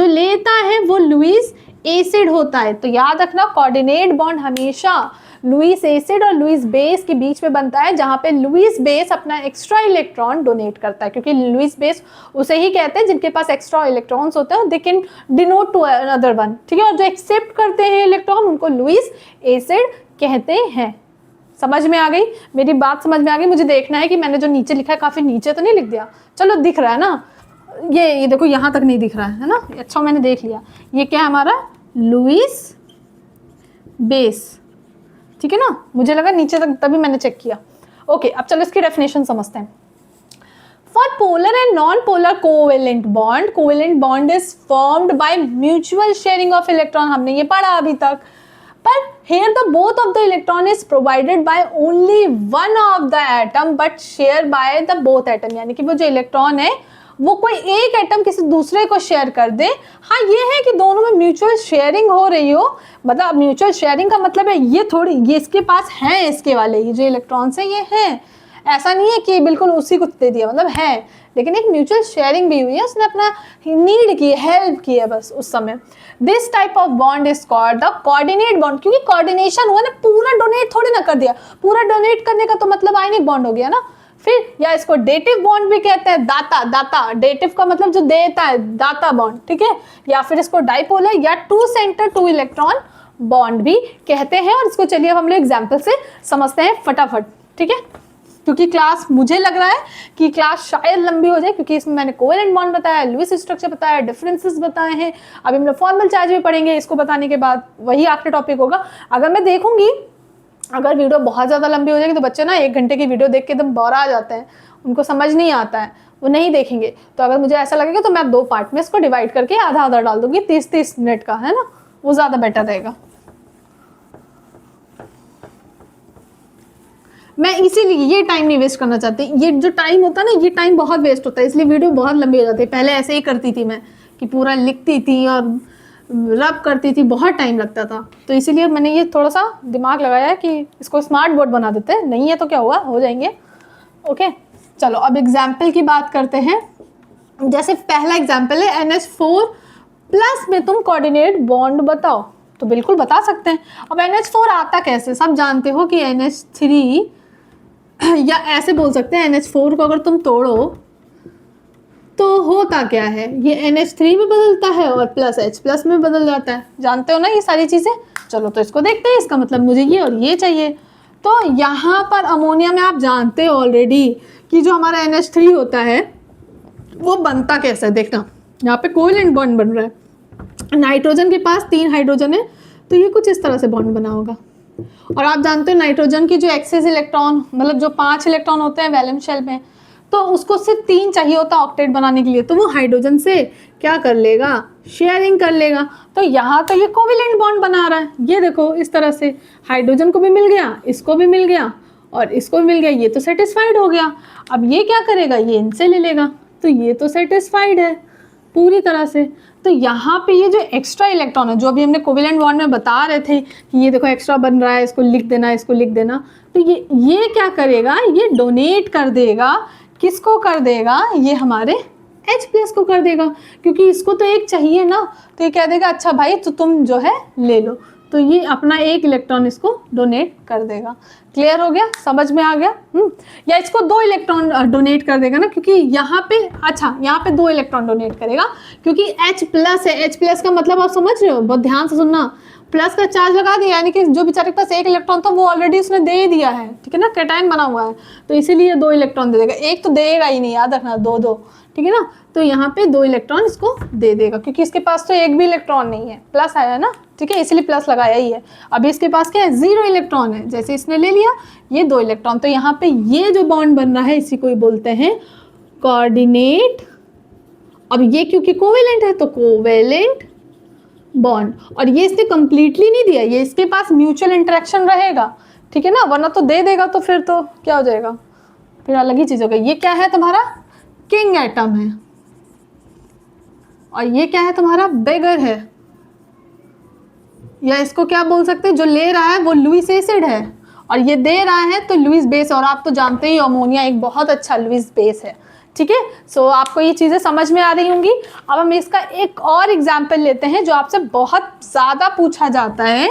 लेता है वो लुईस एसिड होता है। तो याद रखना, कोऑर्डिनेट बॉन्ड हमेशा लुईस एसिड और लुईस बेस के बीच में बनता है, जहाँ पे लुईस बेस अपना एक्स्ट्रा इलेक्ट्रॉन डोनेट करता है, क्योंकि लुईस बेस उसे ही कहते हैं जिनके पास एक्स्ट्रा इलेक्ट्रॉन्स होते हैं, they can denote to another one, ठीक है। और जो एक्सेप्ट करते हैं इलेक्ट्रॉन, उनको लुईस एसिड कहते हैं। समझ में आ गई मेरी बात, समझ में आ गई। मुझे देखना है कि मैंने जो नीचे लिखा है काफ़ी नीचे तो नहीं लिख दिया, चलो दिख रहा है ना, ये देखो यहाँ तक नहीं दिख रहा है ना, अच्छा मैंने देख लिया। ये क्या है हमारा, लुईस बेस, ठीक है ना। मुझे लगा नीचे तक, तभी मैंने चेक किया। ओके, अब चलो इसकी डेफिनेशन समझते हैं। For polar and non polar covalent bond is formed by mutual sharing of electron, हमने ये पढ़ा अभी तक। पर here the both of the electron is provided by only one of the atom but shared by the both atom, यानी कि वो जो इलेक्ट्रॉन है वो कोई एक एटम किसी दूसरे को शेयर कर दे। हाँ, ये है कि दोनों में म्यूचुअल शेयरिंग हो रही हो, मतलब म्यूचुअल शेयरिंग का मतलब है ये थोड़ी, ये इसके पास है, इसके वाले ये जो इलेक्ट्रॉन्स है ये हैं, ऐसा नहीं है कि बिल्कुल उसी को दे दिया, मतलब है, लेकिन एक म्यूचुअल शेयरिंग भी हुई है, उसने अपना नीड की, हेल्प की है बस उस समय। This type of bond is called the coordinate bond, क्योंकि कोऑर्डिनेशन हुआ ना, पूरा डोनेट थोड़ी ना कर दिया, पूरा डोनेट करने का तो मतलब आयनिक बॉन्ड हो गया ना। फिर या इसको डेटिव बॉन्ड भी कहते हैं, दाता, डेटिव का मतलब जो देता है, दाता बॉन्ड, ठीक है। या फिर इसको डाइपोलर या two centre two electron bond भी कहते हैं। और इसको चलिए अब हम लोग एग्जाम्पल से समझते हैं फटाफट, ठीक है, क्योंकि क्लास, मुझे लग रहा है कि क्लास शायद लंबी हो जाए, क्योंकि इसमें मैंने कोवेलेंट बॉन्ड बताया, लुईस स्ट्रक्चर बताया, डिफरेंसेस बताए हैं, अभी हम लोग फॉर्मल चार्ज भी पढ़ेंगे। इसको बताने के बाद वही आखिरी टॉपिक होगा। अगर मैं देखूंगी, अगर वीडियो बहुत ज़्यादा लंबी हो जाएगी तो बच्चे ना 1 घंटे की वीडियो देख के एकदम बोर आ जाते हैं, उनको समझ नहीं आता है, वो नहीं देखेंगे। तो अगर मुझे ऐसा लगेगा तो मैं 2 पार्ट में इसको डिवाइड करके आधा डाल दूंगी, 30-30 मिनट का, है ना, वो ज़्यादा बेटर रहेगा। मैं इसीलिए ये टाइम नहीं वेस्ट करना चाहती, ये जो टाइम होता है ना, ये टाइम बहुत वेस्ट होता है, इसलिए वीडियो बहुत लंबी हो जाती है। पहले ऐसे ही करती थी मैं, कि पूरा लिखती थी और रब करती थी, बहुत टाइम लगता था। तो इसीलिए मैंने ये थोड़ा सा दिमाग लगाया कि इसको स्मार्ट बोर्ड बना देते हैं, नहीं है तो क्या हुआ, हो जाएंगे। ओके, चलो अब एग्जाम्पल की बात करते हैं। जैसे पहला एग्जाम्पल है NH4+ में तुम कोऑर्डिनेट बॉन्ड बताओ, तो बिल्कुल बता सकते हैं। अब NH4 आता कैसे, सब जानते हो कि NH3 या ऐसे बोल सकते हैं NH4 को अगर तुम तोड़ो तो होता क्या है, ये NH3 में बदलता है और प्लस H+ में बदल जाता है। जानते हो ना ये सारी चीज़ें। चलो तो इसको देखते हैं, इसका मतलब मुझे ये और ये चाहिए। तो यहाँ पर अमोनिया में आप जानते हो ऑलरेडी कि जो हमारा NH3 होता है वो बनता कैसे है। देखना यहाँ पे कोवेलेंट बॉन्ड बन रहा है, नाइट्रोजन के पास 3 हाइड्रोजन है तो ये कुछ इस तरह से बॉन्ड बना होगा। और आप जानते हो नाइट्रोजन की जो एक्सेस इलेक्ट्रॉन, मतलब जो 5 इलेक्ट्रॉन होते हैं वैलेंस शेल में, तो उसको सिर्फ 3 चाहिए होता है ऑक्टेट बनाने के लिए, तो वो हाइड्रोजन से क्या कर लेगा, शेयरिंग कर लेगा। तो यहाँ तो ये कोवेलेंट बॉन्ड बना रहा है, ये देखो इस तरह से हाइड्रोजन को भी मिल गया, इसको भी मिल गया और इसको भी मिल गया, ये तो सेटिस्फाइड हो गया। अब ये क्या करेगा, ये इनसे ले लेगा, तो ये तो सेटिस्फाइड है पूरी तरह से। तो यहाँ पे ये जो एक्स्ट्रा इलेक्ट्रॉन है, जो अभी हमने कोवेलेंट बॉन्ड में बता रहे थे कि ये देखो एक्स्ट्रा बन रहा है, इसको लिख देना, इसको लिख देना, तो ये क्या करेगा, ये डोनेट कर देगा। किसको कर देगा, ये हमारे H+ को कर देगा, क्योंकि इसको तो एक चाहिए ना, तो ये कह देगा अच्छा भाई तो तुम जो है ले लो, तो ये अपना 1 इलेक्ट्रॉन इसको डोनेट कर देगा। क्लियर हो गया, समझ में आ गया। या इसको 2 इलेक्ट्रॉन डोनेट कर देगा ना, क्योंकि यहाँ पे अच्छा यहाँ पे 2 इलेक्ट्रॉन डोनेट करेगा क्योंकि H+ है। H+ का मतलब आप समझ रहे हो, बहुत ध्यान से सुनना, प्लस का चार्ज लगा दिया, यानी कि जो बेचारे के पास 1 इलेक्ट्रॉन था वो ऑलरेडी उसने दे ही दिया है, ठीक है ना, कैटायन बना हुआ है, तो इसीलिए 2 इलेक्ट्रॉन दे देगा, एक तो देगा ही नहीं, याद रखना, 2 ठीक है ना। तो यहाँ पे 2 इलेक्ट्रॉन इसको दे देगा, क्योंकि इसके पास तो एक भी इलेक्ट्रॉन नहीं है, प्लस आया ना, ठीक है, इसीलिए प्लस लगाया ही है। अभी इसके पास क्या है, 0 इलेक्ट्रॉन है, जैसे इसने ले लिया ये 2 इलेक्ट्रॉन, तो यहाँ पे ये जो बॉन्ड बन रहा है इसी को ही बोलते हैं कोऑर्डिनेट। अब ये क्योंकि कोवेलेंट है तो कोवेलेंट बॉन्ड, और ये इसने कंप्लीटली नहीं दिया, ये इसके पास म्यूचुअल इंटरेक्शन रहेगा, ठीक है ना, वरना तो दे देगा तो फिर तो क्या हो जाएगा, फिर अलग ही चीज होगा। ये क्या है तुम्हारा किंग एटम है, और ये क्या है तुम्हारा बेगर है, या इसको क्या बोल सकते हैं, जो ले रहा है वो लुईस एसिड है और ये दे रहा है तो लुईस बेस, और आप तो जानते ही अमोनिया एक बहुत अच्छा लुईस बेस है, ठीक है। सो आपको ये चीज़ें समझ में आ रही होंगी। अब हम इसका एक और एग्जाम्पल लेते हैं जो आपसे बहुत ज़्यादा पूछा जाता है,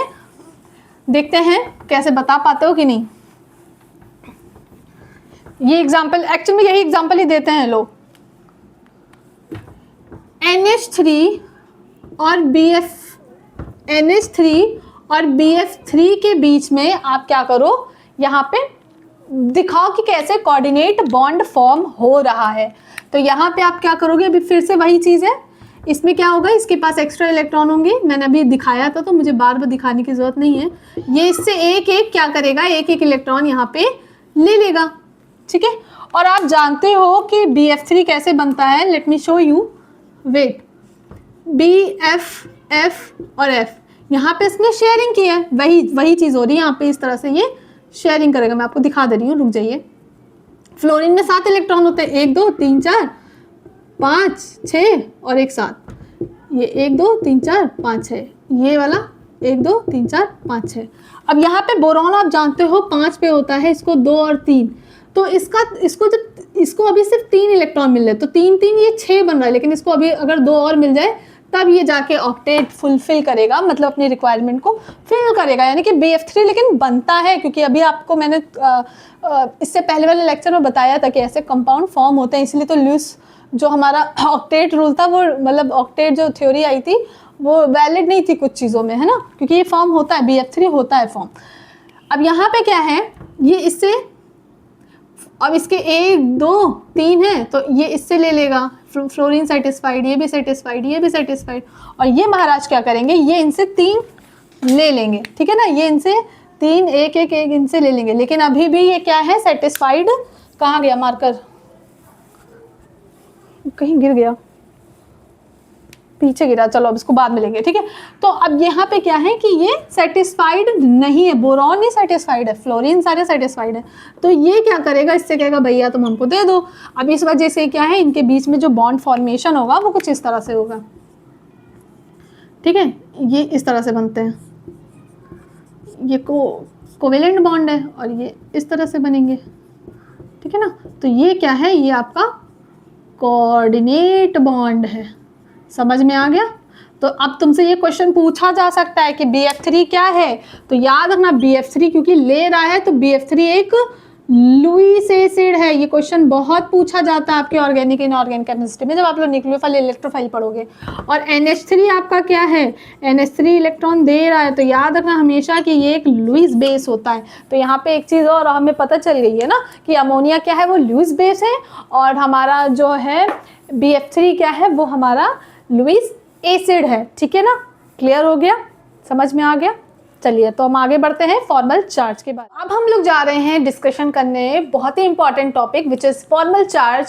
देखते हैं कैसे बता पाते हो कि नहीं। ये एग्जाम्पल एक्चुअली यही एग्जाम्पल ही देते हैं लोग। NH3 और BF3 के बीच में आप क्या करो, यहाँ पे दिखाओ कि कैसे कोऑर्डिनेट बॉन्ड फॉर्म हो रहा है। तो यहाँ पे आप क्या करोगे, अभी फिर से वही चीज़ है, इसमें क्या होगा, इसके पास एक्स्ट्रा इलेक्ट्रॉन होंगे, मैंने अभी दिखाया था तो मुझे बार बार दिखाने की जरूरत नहीं है। ये इससे एक एक क्या करेगा, एक एक इलेक्ट्रॉन यहाँ पे ले लेगा, ठीक है। और आप जानते हो कि BF3 कैसे बनता है, let me show you, wait, BF, F और F, यहाँ पे इसने शेयरिंग की है, वही चीज़ हो रही है यहाँ पे, इस तरह से ये शेयरिंग करेगा। मैं आपको दिखा दे रही हूँ, रुक जाइए। फ्लोरीन में 7 इलेक्ट्रॉन होते हैं, 1 2 3 4 5 6 और एक 7, ये 1 2 3 4 5 6, ये वाला 1 2 3 4 5 6। अब यहाँ पे बोरॉन आप जानते हो 5 पे होता है, इसको 2 और 3, तो इसको अभी सिर्फ 3 इलेक्ट्रॉन मिल रहे, तो 3 3 ये 6 बन रहा है, लेकिन इसको अभी अगर 2 और मिल जाए तब ये जाके ऑक्टेट फुलफिल करेगा, मतलब अपनी रिक्वायरमेंट को फिल करेगा, यानी कि BF3 लेकिन बनता है, क्योंकि अभी आपको मैंने इससे पहले वाले लेक्चर में बताया था कि ऐसे कंपाउंड फॉर्म होते हैं, इसलिए तो लुईस जो हमारा ऑक्टेट रूल था वो, मतलब ऑक्टेट जो थ्योरी आई थी वो वैलिड नहीं थी कुछ चीज़ों में, है ना, क्योंकि ये फॉर्म होता है, BF3 होता है फॉर्म। अब यहाँ पे क्या है, ये इससे, अब इसके 1 2 3 है तो ये इससे ले लेगा, फ्लोरीन सेटिस्फाइड, ये भी सेटिस्फाइड, ये भी सेटिस्फाइड, और ये महाराज क्या करेंगे, ये इनसे 3 ले लेंगे, ठीक है ना, ये इनसे 3 एक एक एक इनसे ले लेंगे, लेकिन अभी भी ये क्या है, सेटिस्फाइड, कहाँ गया मार्कर, कहीं गिर गया, पीछे गिरा, चलो अब इसको बाद में लेंगे, ठीक है। तो अब यहाँ पे क्या है कि ये सेटिस्फाइड नहीं है, बोरॉन नहीं सेटिस्फाइड है, फ्लोरीन सारे सेटिस्फाइड है, तो ये क्या करेगा, इससे कहेगा भैया तुम हमको दे दो। अब इस वजह से क्या है, इनके बीच में जो बॉन्ड फॉर्मेशन होगा वो कुछ इस तरह से होगा, ठीक है, ये इस तरह से बनते हैं, ये कोवेलेंट बॉन्ड है और ये इस तरह से बनेंगे, ठीक है ना। तो ये क्या है, ये आपका कोऑर्डिनेट बॉन्ड है, समझ में आ गया। तो अब तुमसे ये क्वेश्चन पूछा जा सकता है कि BF3 क्या है, तो याद रखना BF3 क्योंकि ले रहा है तो BF3 एक लुईस एसिड है। ये क्वेश्चन बहुत पूछा जाता है आपके ऑर्गेनिक इनऑर्गेनिक केमिस्ट्री में जब आप लोग न्यूक्लियोफाइल इलेक्ट्रोफाइल पढ़ोगे। और NH3 आपका क्या है, NH3 इलेक्ट्रॉन दे रहा है, तो याद रखना हमेशा कि ये एक लुईस बेस होता है। तो यहाँ पे एक चीज़ और हमें पता चल गई है ना कि अमोनिया क्या है, वो लुईस बेस है, और हमारा जो है BF3 क्या है, वो हमारा लुईस एसिड है। ठीक है ना, क्लियर हो गया, समझ में आ गया। चलिए तो हम आगे बढ़ते हैं फॉर्मल चार्ज के बाद। अब हम लोग जा रहे हैं डिस्कशन करने बहुत ही important topic which is formal charge.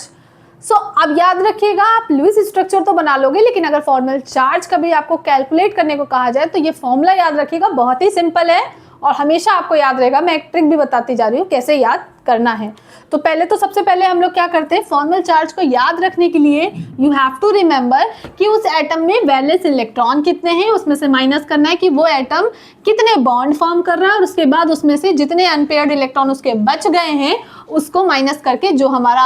So अब याद रखिएगा, आप लुईस स्ट्रक्चर तो बना लोगे, लेकिन अगर फॉर्मल चार्ज कभी आपको कैलकुलेट करने को कहा जाए तो ये फॉर्मूला याद रखिएगा, बहुत ही सिंपल है और हमेशा आपको याद रहेगा। मैं एक ट्रिक भी बताती जा रही हूँ कैसे याद करना है। तो पहले तो सबसे पहले हम लोग क्या करते हैं, फॉर्मल चार्ज को याद रखने के लिए यू हैव टू रिमेंबर कि उस एटम में वैलेंस इलेक्ट्रॉन कितने हैं, उसमें से माइनस करना है कि वो एटम कितने बॉन्ड फॉर्म कर रहा है, और उसके बाद उसमें से जितने अनपेयर्ड इलेक्ट्रॉन उसके बच गए हैं उसको माइनस करके जो हमारा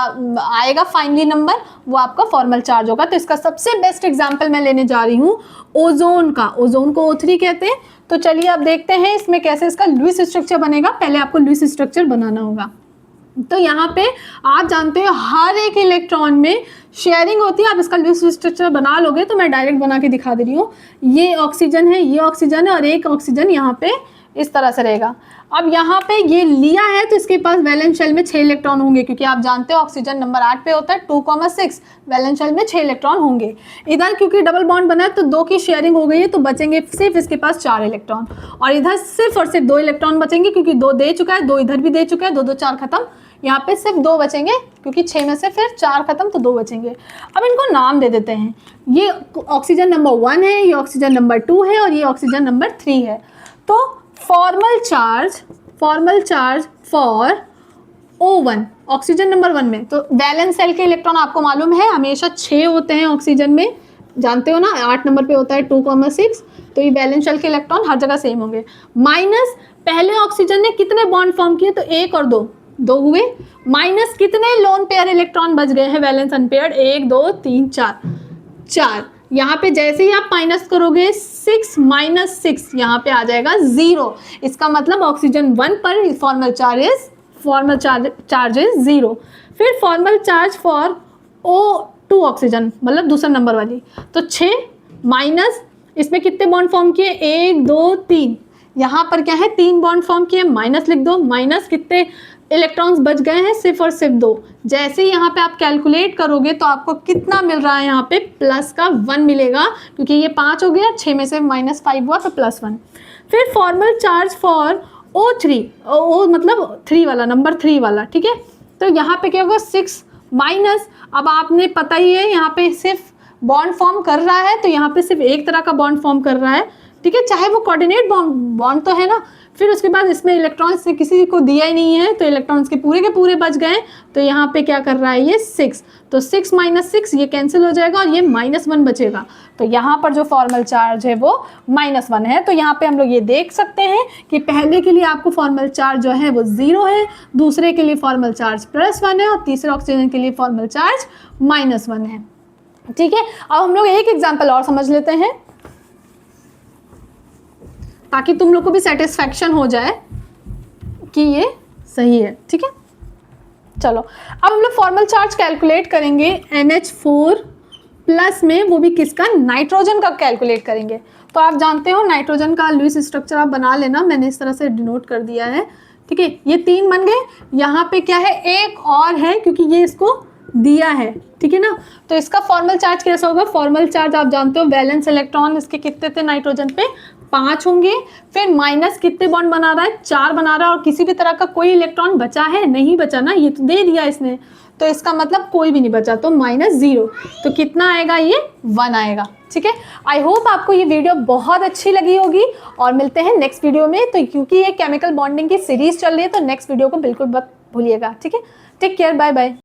आएगा फाइनली नंबर, वो आपका फॉर्मल चार्ज होगा। तो इसका सबसे बेस्ट एग्जाम्पल मैं लेने जा रही हूँ ओजोन का। ओजोन को O3 कहते हैं। तो चलिए अब देखते हैं इसमें कैसे इसका लुईस स्ट्रक्चर बनेगा। पहले आपको लुईस स्ट्रक्चर बनाना होगा। तो यहाँ पे आप जानते हो हर एक इलेक्ट्रॉन में शेयरिंग होती है। आप इसका लुईस स्ट्रक्चर बना लोगे तो मैं डायरेक्ट बना के दिखा दे रही हूँ। ये ऑक्सीजन है, ये ऑक्सीजन है, और एक ऑक्सीजन यहाँ पे इस तरह से रहेगा। अब यहाँ पे ये लिया है तो इसके पास वैलेंस शेल में 6 इलेक्ट्रॉन होंगे, क्योंकि आप जानते हो ऑक्सीजन नंबर 8 पे होता है 2,6, वैलेंस शेल में 6 इलेक्ट्रॉन होंगे। इधर क्योंकि डबल बॉन्ड बना है तो 2 की शेयरिंग हो गई है, तो बचेंगे सिर्फ इसके पास 4 इलेक्ट्रॉन, और इधर सिर्फ और सिर्फ 2 इलेक्ट्रॉन बचेंगे, क्योंकि 2 दे चुका है, 2 इधर भी दे चुका है, 2 2 4 खत्म। यहाँ पे सिर्फ 2 बचेंगे, क्योंकि 6 में से फिर 4 खत्म तो 2 बचेंगे। अब इनको नाम दे देते हैं। ये ऑक्सीजन नंबर 1 है, ये ऑक्सीजन नंबर 2 है, और ये ऑक्सीजन नंबर 3 है। तो formal charge for O1 oxygen number 1 में, तो वैलेंस सेल के इलेक्ट्रॉन आपको मालूम है हमेशा 6 होते हैं ऑक्सीजन में, जानते हो ना। 8 नंबर पे होता है 2,6, तो ये वैलेंस शेल के इलेक्ट्रॉन हर जगह सेम होंगे। माइनस पहले ऑक्सीजन ने कितने बॉन्ड फॉर्म किए, तो 1 और 2 हुए। माइनस कितने लोन पेयर इलेक्ट्रॉन बच गए हैं वैलेंस अनपेयर्ड, 1 2 3 4। यहाँ पे जैसे ही आप माइनस करोगे 6 - 6 यहाँ पे आ जाएगा 0। इसका मतलब ऑक्सीजन 1 पर फॉर्मल चार्ज इज 0। फिर formal charge for O2 oxygen, मतलब दूसरा नंबर वाली, तो 6 माइनस इसमें कितने बॉन्ड फॉर्म किए, 1 2 3। यहाँ पर क्या है, 3 बॉन्ड फॉर्म किए, माइनस लिख दो। माइनस कितने इलेक्ट्रॉन्स बच गए हैं, सिर्फ और सिर्फ 2। जैसे ही यहाँ पे आप कैलकुलेट करोगे तो आपको कितना मिल रहा है, यहाँ पे प्लस का 1 मिलेगा, क्योंकि ये 5 हो गया, 6 में से -5 हुआ तो +1। फिर formal charge for O3, O मतलब 3 वाला, नंबर 3 वाला, ठीक है। तो यहाँ पे क्या होगा, 6 माइनस, अब आपने पता ही है यहाँ पे सिर्फ बॉन्ड फॉर्म कर रहा है, तो यहाँ पे सिर्फ एक तरह का बॉन्ड फॉर्म कर रहा है, ठीक है, चाहे वो कोऑर्डिनेट बॉन्ड तो है ना। फिर उसके बाद इसमें इलेक्ट्रॉन्स ने किसी को दिया ही नहीं है, तो इलेक्ट्रॉन्स के पूरे बच गए। तो यहाँ पे क्या कर रहा है, ये 6, तो 6 - 6 ये कैंसिल हो जाएगा और ये -1 बचेगा। तो यहाँ पर जो फॉर्मल चार्ज है वो -1 है। तो यहाँ पे हम लोग ये देख सकते हैं कि पहले के लिए आपको फॉर्मल चार्ज जो है वो 0 है, दूसरे के लिए फॉर्मल चार्ज +1 है, और तीसरे ऑक्सीजन के लिए फॉर्मल चार्ज -1 है। ठीक है, अब हम लोग एक एग्जाम्पल और समझ लेते हैं ताकि तुम लोग को भी सेटिस्फैक्शन हो जाए कि ये सही है। ठीक है, चलो अब हम लोग फॉर्मल चार्ज कैलकुलेट करेंगे NH4+ में, वो भी किसका, नाइट्रोजन का कैलकुलेट करेंगे। तो आप जानते हो नाइट्रोजन का लुईस स्ट्रक्चर आप बना लेना, मैंने इस तरह से डिनोट कर दिया है। ठीक है, ये 3 बन गए। यहाँ पे क्या है, एक और है, क्योंकि ये इसको दिया है, ठीक है ना। तो इसका फॉर्मल चार्ज कैसा होगा, फॉर्मल चार्ज आप जानते हो वैलेंस इलेक्ट्रॉन इसके कितने थे नाइट्रोजन पे, 5 होंगे। फिर माइनस कितने बॉन्ड बना रहा है, 4 बना रहा है, और किसी भी तरह का कोई इलेक्ट्रॉन बचा है, नहीं बचा ना, ये तो दे दिया इसने, तो इसका मतलब कोई भी नहीं बचा, तो -0। तो कितना आएगा, ये 1 आएगा। ठीक है, आई होप आपको ये वीडियो बहुत अच्छी लगी होगी, और मिलते हैं नेक्स्ट वीडियो में। तो क्योंकि ये केमिकल बॉन्डिंग की सीरीज चल रही है, तो नेक्स्ट वीडियो को बिल्कुल मत भूलिएगा। ठीक है, टेक केयर, बाय बाय।